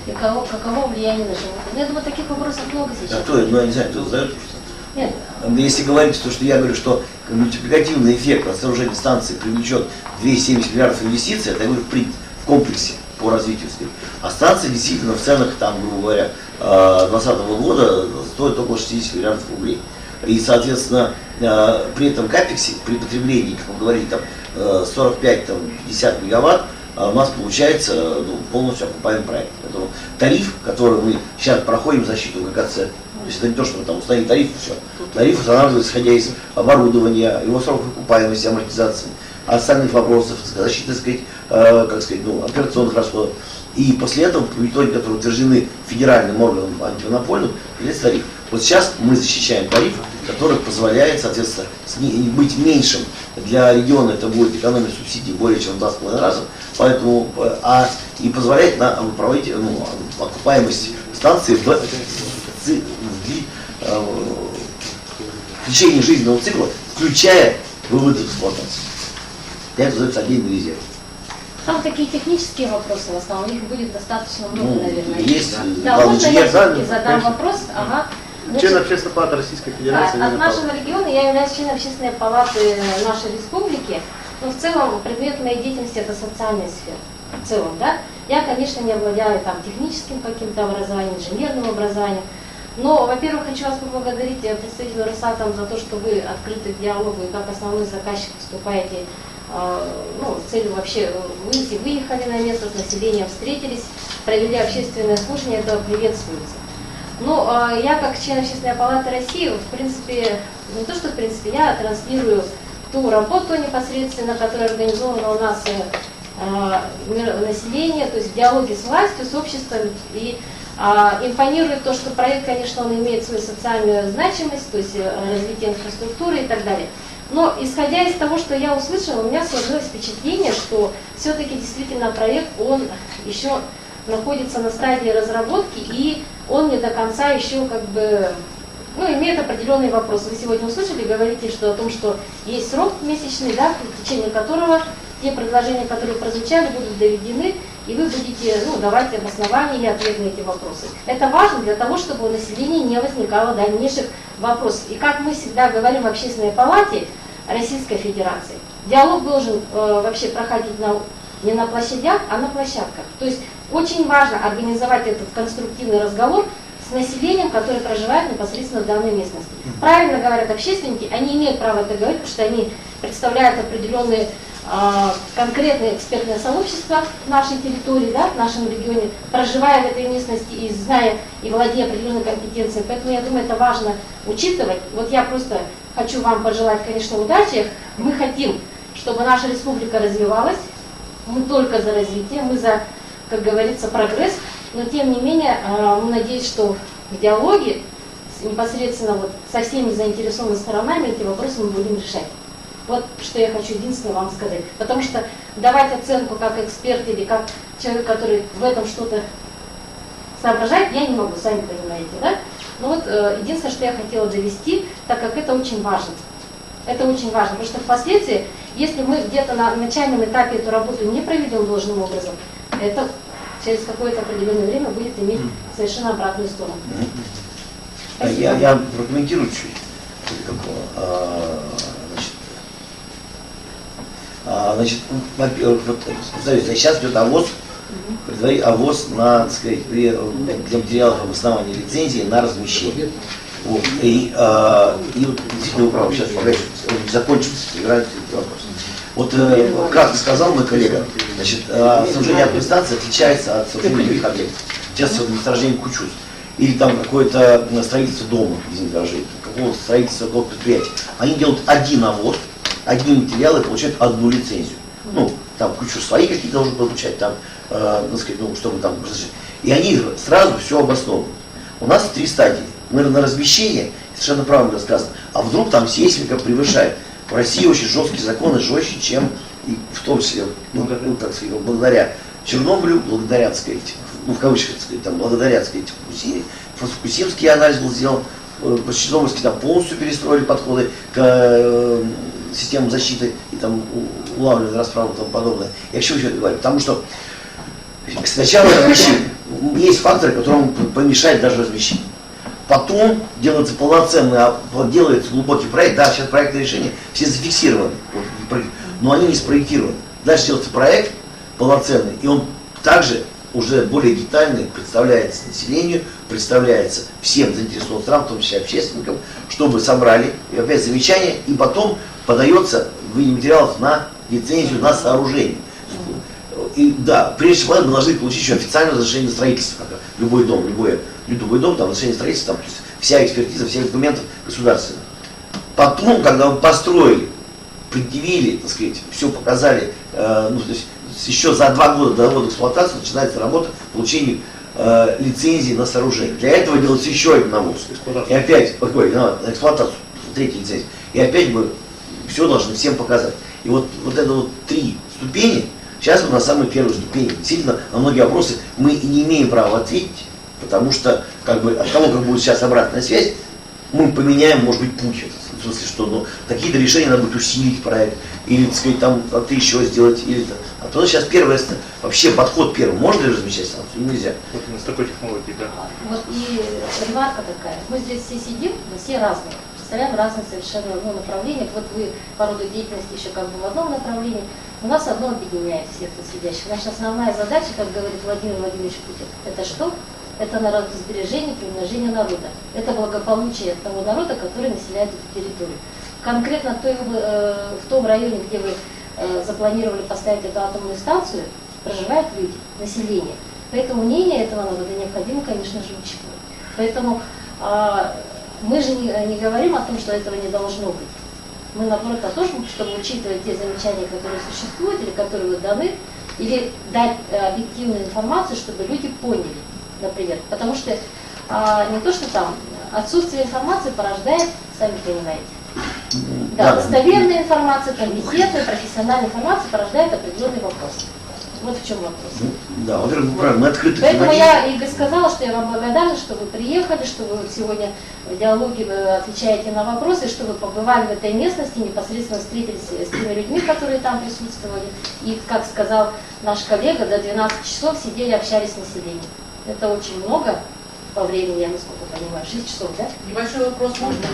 И каково влияние на животных? Я думаю, таких вопросов много сейчас. Я не знаю, кто задает. Нет. Если говорить то, что я говорю, что мультипликативный эффект от сооружения станции привлечет 270 миллиардов инвестиций, это я говорю в комплексе по развитию. А станция действительно в ценах, там, грубо говоря, 2020 года стоит около 60 миллиардов рублей. И, соответственно, при этом капексе, при потреблении, как мы говорили, там 45-50 мегаватт, у нас получается полностью окупаемый проект. Поэтому тариф, который мы сейчас проходим защиту ГКЦ, то есть это не то, что мы там установили тариф, все. Тариф устанавливается, исходя из оборудования, его сроков окупаемости, амортизации, остальных вопросов, защиты, так сказать, операционных расходов. И после этого, по методике, которые утверждены федеральным органом антимонопольным, есть тариф. Вот сейчас мы защищаем тариф, который позволяет, соответственно, быть меньшим. Для региона это будет экономия субсидий более чем в 2,5 раза. Поэтому, и позволяет нам проводить окупаемость станции в течение жизненного цикла, включая вывод из эксплуатации. Для этого задается отдельный резерв. Там такие технические вопросы в основном, их будет достаточно много, наверное. Есть. Да, можно я все-таки задам вопрос? Ага. Член Общественной палаты Российской Федерации. От нашего региона я являюсь членом Общественной палаты нашей республики, но в целом предмет моей деятельности это социальная сфера. В целом, да. Я, конечно, не обладаю там техническим каким-то образованием, инженерным образованием. Но, во-первых, хочу вас поблагодарить, представителю Росатом, за то, что вы открыты к диалогу и как основной заказчик выступаете с целью вообще выехали на место, с населением встретились, провели общественное слушание, это приветствуется. Но я как член Общественной палаты России, в принципе, не то что в принципе, я транслирую ту работу непосредственно, которая организована у нас население, то есть в диалоге с властью, с обществом, и импонирует то, что проект, конечно, он имеет свою социальную значимость, то есть развитие инфраструктуры и так далее. Но исходя из того, что я услышала, у меня сложилось впечатление, что все-таки действительно проект, он еще находится на стадии разработки, и он не до конца еще имеет определенные вопросы. Вы сегодня услышали, говорите, что о том, что есть срок месячный, да, в течение которого те предложения, которые прозвучали, будут доведены, и вы будете давать обоснования и ответ на эти вопросы. Это важно для того, чтобы у населения не возникало дальнейших вопросов. И как мы всегда говорим в Общественной палате Российской Федерации, диалог должен вообще проходить не на площадях, а на площадках. То есть очень важно организовать этот конструктивный разговор с населением, которое проживает непосредственно в данной местности. Правильно говорят общественники, они имеют право это говорить, потому что они представляют определенные конкретное экспертное сообщество в нашей территории, да, в нашем регионе, проживая в этой местности и зная и владея определенной компетенцией. Поэтому я думаю, это важно учитывать. Вот я просто хочу вам пожелать, конечно, удачи. Мы хотим, чтобы наша республика развивалась. Мы только за развитие, мы за, как говорится, прогресс. Но тем не менее, надеюсь, что в диалоге непосредственно со всеми заинтересованными сторонами эти вопросы мы будем решать. Вот что я хочу единственное вам сказать. Потому что давать оценку как эксперт или как человек, который в этом что-то соображает, я не могу, сами понимаете, да? Но вот единственное, что я хотела довести, так как это очень важно. Это очень важно, потому что впоследствии, если мы где-то на начальном этапе эту работу не проведем должным образом, это через какое-то определенное время будет иметь совершенно обратную сторону. Я прокомментирую чуть. Значит, во-первых, вот, сейчас идет ОВОЗ, ОВОЗ на, так сказать, для материалов обоснования лицензии на размещение. Вот. И вот действительно вы правы, сейчас закончим вопрос. Вот, как сказал мой коллега, значит, сооружение атомной станции отличается от сооружения других объектов. Сейчас вот месторождение Кучуз. Или там какое-то строительство дома, без месторождения, какого-то строительства какого-то предприятия. Они делают один ОВОЗ, одни материалы, получают одну лицензию. Ну, там кучу свои какие-то должны получать, там, так сказать, ну, чтобы там разрешить. И они сразу все обосновывают. У нас 3 стадии. Мы на размещение, совершенно правильно сказано, а вдруг там сейсмика превышает. В России очень жесткие законы, жестче, чем и в том числе, ну, так сказать, благодаря Чернобылю, благодаря, так сказать, ну, в кавычках, так сказать, там, благодаря, так сказать, Фукусиме, просто Фукусимский анализ был сделан, по Чернобыльски там полностью перестроили подходы к системам защиты и там улавливали расправу и тому подобное. Я к чему еще это говорю? Потому что сначала размещение. Есть факторы, которым помешает даже размещение. Потом делается полноценный, делается глубокий проект. Да, сейчас проектные решения все зафиксированы, но они не спроектированы. Дальше делается проект полноценный, и он также уже более детальный представляется населению, представляется всем заинтересованным странам, в том числе общественникам, чтобы собрали и опять замечания, и потом подается в виде материалов на лицензию на сооружение. И да, прежде всего мы должны получить еще официальное разрешение на строительство, как любой дом, любой дом, там разрешение строительства, там, то есть вся экспертиза, все документы государственные. Потом, когда мы построили, предъявили, так сказать, все показали, ну, то есть еще за 2 года до ввода в эксплуатацию начинается работа по получению лицензии на сооружение. Для этого делается еще один навоз. И опять, на эксплуатацию, 3-я лицензия. И опять мы все должны всем показать. И вот это вот 3 ступени, сейчас мы на самой первой ступени. Действительно, на многие вопросы мы и не имеем права ответить, потому что как бы, от того, как будет сейчас обратная связь, мы поменяем, может быть, путь. В смысле, что ну, какие-то решения надо будет усилить проект, или, так сказать, там как-то еще сделать, или то. А то сейчас первое, вообще подход первый, можно ли размещать станцию, нельзя. Вот у нас такой технологии, да. Вот и ремарка такая. Мы здесь все сидим, мы все разные. Представляем разные совершенно направления. Вот вы по роду деятельности еще как бы в одном направлении. У нас одно объединяет всех тут сидящих. Наша основная задача, как говорит Владимир Владимирович Путин, это что? Это народосбережение, приумножение народа. Это благополучие того народа, который населяет эту территорию. Конкретно в том районе, где вы запланировали поставить эту атомную станцию, проживают люди, население. Поэтому мнение этого народа необходимо, конечно же, учитывать. Поэтому мы же не говорим о том, что этого не должно быть. Мы, наоборот, о том, чтобы учитывать те замечания, которые существуют, или которые вы даны, или дать объективную информацию, чтобы люди поняли, например. Потому что не то, что там отсутствие информации порождает, сами понимаете. Да, достоверная информация, компетентная, профессиональная информация порождает определенный вопрос. Вот в чем вопрос. Да, во-первых, правильно, мы открыты. Поэтому я, Игорь, сказала, что я вам благодарна, что вы приехали, что вы сегодня в диалоге отвечаете на вопросы, что вы побывали в этой местности, непосредственно встретились с теми людьми, которые там присутствовали. И, как сказал наш коллега, до 12 часов сидели, общались с населением. Это очень много по времени, я насколько понимаю, 6 часов, да? Небольшой вопрос можно?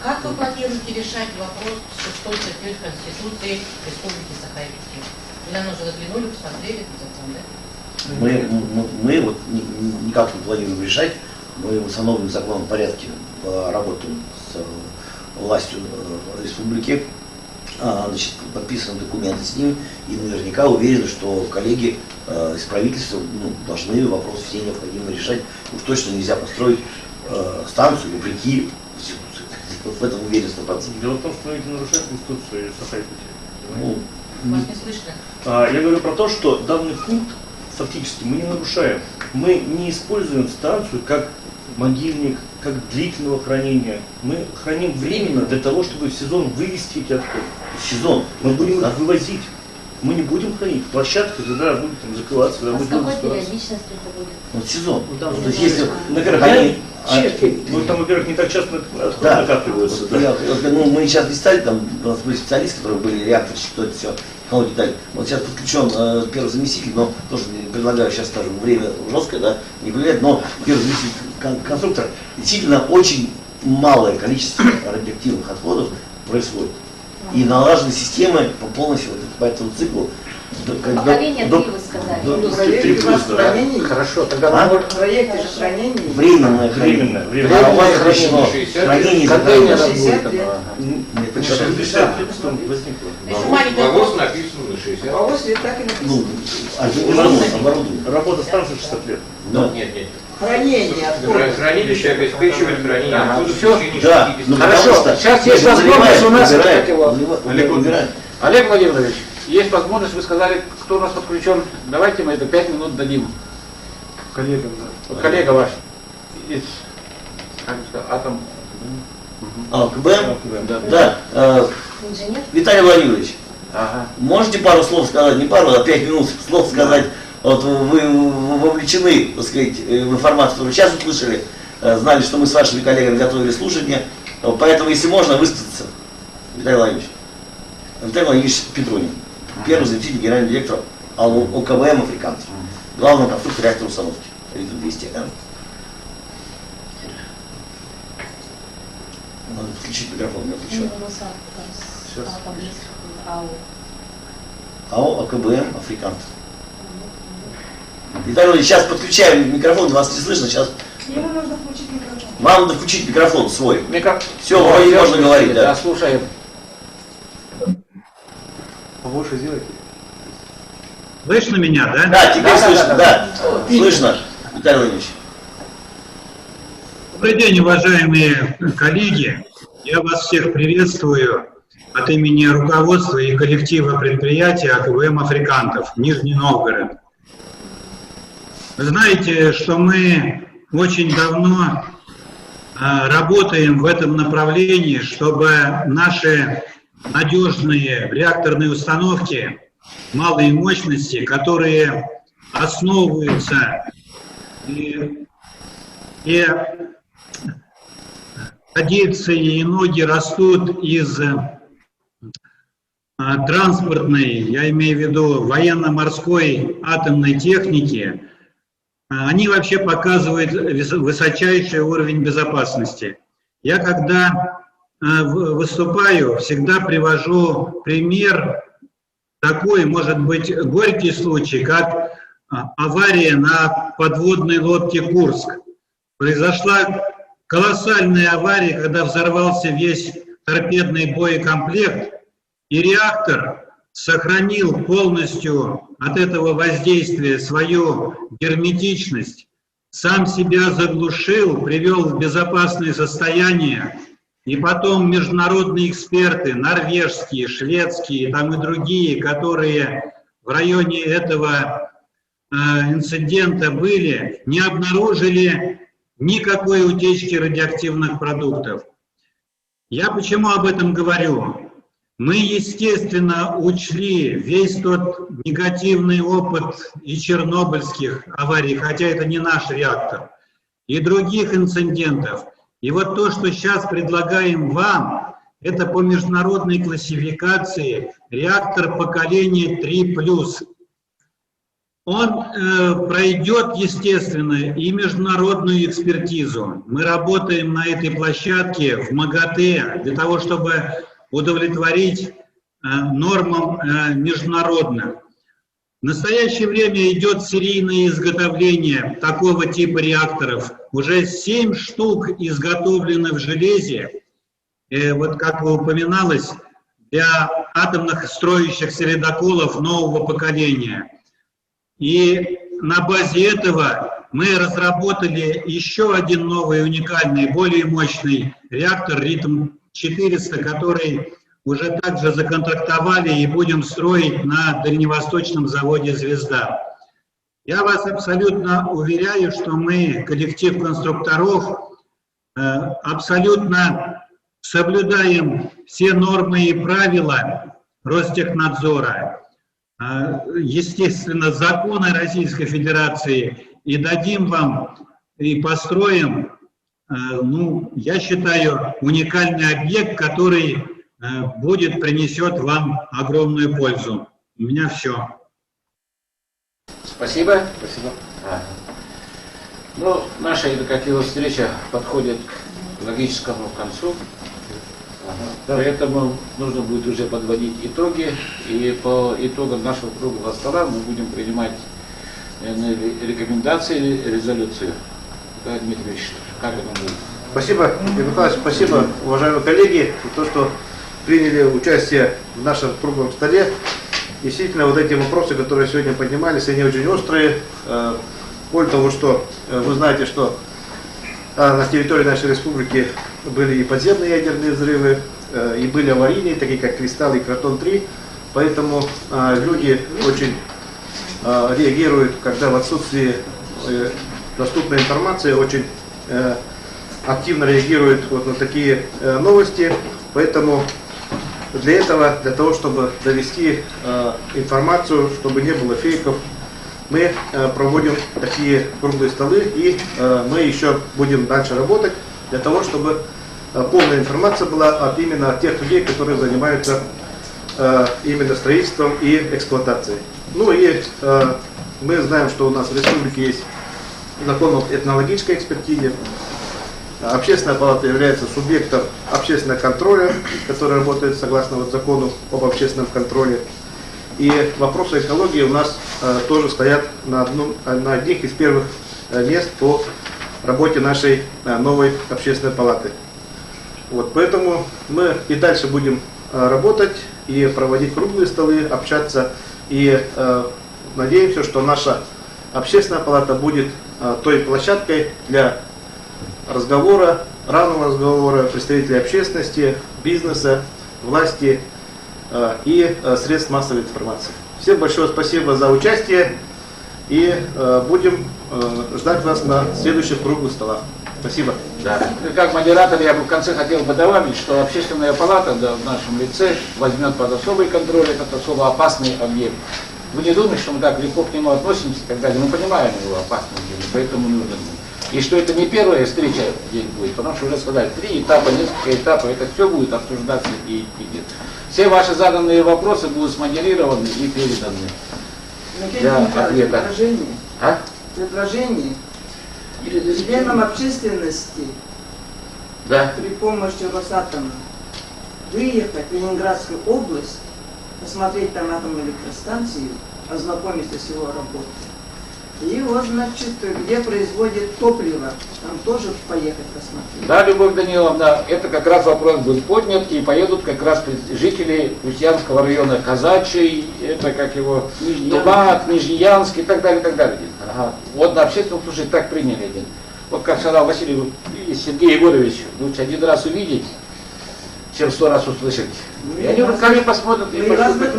Как вы планируете решать вопрос 6-й статьей Конституции Республики Саха-Якутия? Или оно уже заглянули, посмотрели, закон, да? Мы вот никак не планируем решать. Мы в установленном законном порядке работаем с властью республики, значит, подписаны документы с ними, и наверняка уверены, что коллеги из правительства должны вопрос все необходимо решать. Уж точно нельзя построить станцию вопреки Конституции. Вот в этом уверен 100%. Дело в том, что мы ведь нарушаем Конституцию Саха-Якутии. Вас не слышно? Я говорю про то, что данный пункт фактически мы не нарушаем. Мы не используем станцию как могильник, как длительного хранения. Мы храним временно для того, чтобы в сезон вывести эти отходы. В сезон? Мы будем их вывозить. Мы не будем хранить. Площадка тогда будет там закрываться. А с какой периодичностью это будет? Вот сезон. Ну, то есть, если, во-первых, они... там, во-первых, не так часто отходы накапливаются. Мы сейчас не стали, там у нас были специалисты, которые были реакторщики, что это все, технологии и далее. Вот сейчас подключен первый заместитель, но тоже предлагаю сейчас, скажем, время жесткое, да, не влияет, но первый заместитель конструктора, действительно очень малое количество радиоактивных отходов происходит. и налажены системы по полностью вот по этому циклу. Поколение 3 вы сказали. 3 плюс, да. Хорошо, тогда мы В проекте же хранение. Временное Временно. А у вас разрешено хранение контейнера за будет. Нет, это 60 лет возникло. Вопрос написан на 60. А вот так и ну, написано. оборудование. Работа станции 60 лет. Да. Нет. Хранение. Хранилище обеспечивает хранение отходов в Всё. течение Да, 60 ну, лет. Хорошо, потому что сейчас есть его возможность у нас убираем, как его? убираем. Олег Владимирович, есть возможность, вы сказали, кто у нас подключен. Давайте мы это 5 минут дадим. Коллегам, да. Вот коллега ваш из как сказать, Атом. КБМ? Да. Да. Инженер? Виталий Владимирович, Ага. можете пару слов сказать, не пару, а 5 минут слов сказать, вот вы вовлечены, так сказать, в информацию, которую сейчас услышали, знали, что мы с вашими коллегами готовили слушание, поэтому, если можно, высказаться. Виталий Владимирович. Виталий Владимирович Петрунин, первый заместитель генерального директора ОКБМ «Африканцев», главного конструктора реактора установки, Ритм 200. Надо включить микрофон, я включу. АО ОКБМ «Африканцев». Виталий Владимирович, сейчас подключаем микрофон, вас не слышно, сейчас. Ему нужно включить микрофон. Вам надо включить микрофон свой. Все, Ну, вроде всё, можно говорить, да. Да, слушаем. Побольше сделайте. Слышно меня, да? Да, теперь слышно, да. Слышно, Виталий Владимирович. Добрый день, уважаемые коллеги. Я вас всех приветствую от имени руководства и коллектива предприятия АКБМ «Африкантов» Нижний Новгород. Вы знаете, что мы очень давно работаем в этом направлении, чтобы наши надежные реакторные установки малой мощности, которые основываются и традиции и ноги растут из транспортной, я имею в виду военно-морской атомной техники, они вообще показывают высочайший уровень безопасности. Я когда выступаю, всегда привожу пример такой, может быть, горький случай, как авария на подводной лодке «Курск». Произошла колоссальная авария, когда взорвался весь торпедный боекомплект, и реактор сохранил полностью от этого воздействия свою герметичность, сам себя заглушил, привел в безопасное состояние, и потом международные эксперты, норвежские, шведские, там и другие, которые в районе этого инцидента были, не обнаружили никакой утечки радиоактивных продуктов. Я почему об этом говорю? Мы, естественно, учли весь тот негативный опыт и чернобыльских аварий, хотя это не наш реактор, и других инцидентов. И вот то, что сейчас предлагаем вам, это по международной классификации реактор поколения 3+. Он пройдет, естественно, и международную экспертизу. Мы работаем на этой площадке в МАГАТЭ для того, чтобы удовлетворить нормам международным. В настоящее время идет серийное изготовление такого типа реакторов. Уже 7 штук изготовлены в железе, вот как упоминалось, для атомных строящихся ледоколов нового поколения. И на базе этого мы разработали еще один новый уникальный, более мощный реактор РИТМ-400, который уже также законтрактовали и будем строить на дальневосточном заводе «Звезда». Я вас абсолютно уверяю, что мы, коллектив конструкторов, абсолютно соблюдаем все нормы и правила Ростехнадзора, естественно, законы Российской Федерации, и дадим вам, и построим, ну, я считаю, уникальный объект, который принесет вам огромную пользу. У меня все. Спасибо. Спасибо. Ну, наша, как его встреча, подходит к логическому концу. Поэтому нужно будет уже подводить итоги, и по итогам нашего круглого стола мы будем принимать рекомендации, резолюцию. Да, Дмитрий Ильич, как это будет? Спасибо, Игорь Михайлович, спасибо, уважаемые коллеги, за то, что приняли участие в нашем круглом столе. Действительно, вот эти вопросы, которые сегодня поднимались, они очень острые. Более того, что вы знаете, что на территории нашей республики были и подземные ядерные взрывы, и были аварийные, такие как «Кристалл» и «Кротон-3». Поэтому люди очень реагируют, когда в отсутствии доступной информации, очень активно реагируют вот на такие новости. Поэтому для этого, для того, чтобы довести информацию, чтобы не было фейков, мы проводим такие круглые столы, и мы еще будем дальше работать для того, чтобы полная информация была именно от тех людей, которые занимаются именно строительством и эксплуатацией. Ну и мы знаем, что у нас в республике есть закон об этнологической экспертизе. Общественная палата является субъектом общественного контроля, который работает согласно вот закону об общественном контроле. И вопросы экологии у нас тоже стоят на одних из первых мест по работе нашей новой общественной палаты. Вот, поэтому мы и дальше будем работать и проводить круглые столы, общаться. И надеемся, что наша общественная палата будет той площадкой для разговора, равного разговора представителей общественности, бизнеса, власти и средств массовой информации. Всем большое спасибо за участие, и будем ждать вас на следующих круглых столах. Спасибо. Да. Как модератор я бы в конце хотел бы добавить, что общественная палата, да, в нашем лице возьмет под особый контроль этот особо опасный объект. Вы не думаете, что мы так легко к нему относимся и так далее. Мы понимаем его опасность, поэтому нужно. И что это не первая встреча здесь будет, потому что уже сказали, 3 этапа, несколько этапов, это все будет обсуждаться и идти. Все ваши заданные вопросы будут смодерированы и переданы для ответа. Предложение членам общественности при помощи Росатома выехать в Ленинградскую область, посмотреть там атомную электростанцию, ознакомиться с его работой. И вот, значит, где производят топливо, там тоже поехать посмотреть. Да, Любовь Даниловна, это как раз вопрос будет поднят, и поедут как раз жители Устьянского района, Казачий, это как его, Тумак, Нижнеянск и так далее, и так далее. Ага. Вот на общественном слушании так приняли один. Вот как сказал Василий и Сергей Егорович, лучше один раз увидеть, чем 100 раз услышать. И они руками посмотрят и пошлют.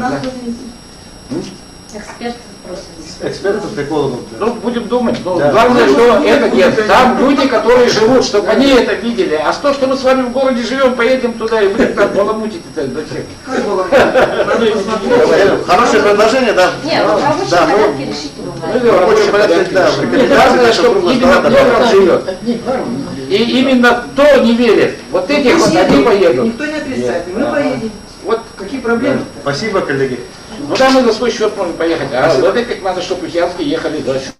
Эксперты просто. Экспертов, экологов. Ну, будем думать. Но Да. главное, что это нет. Там люди, которые живут, чтобы они это видели. А то, что мы с вами в городе живем, поедем туда и будем там баламутить. Хорошее предложение, да. Нет, в рабочем Да, порядке решительно. в рабочем порядке, да, в рекомендациях Главное, нашего чтобы круглого именно стола кто добавить. там живет. И именно кто не верит, вот этих вот они поедут. Никто не отрицает, мы поедем. Вот какие проблемы? Спасибо, коллеги. Ну да, мы за свой счет можем поехать. А вот этих надо, чтобы устьянские ехали дальше.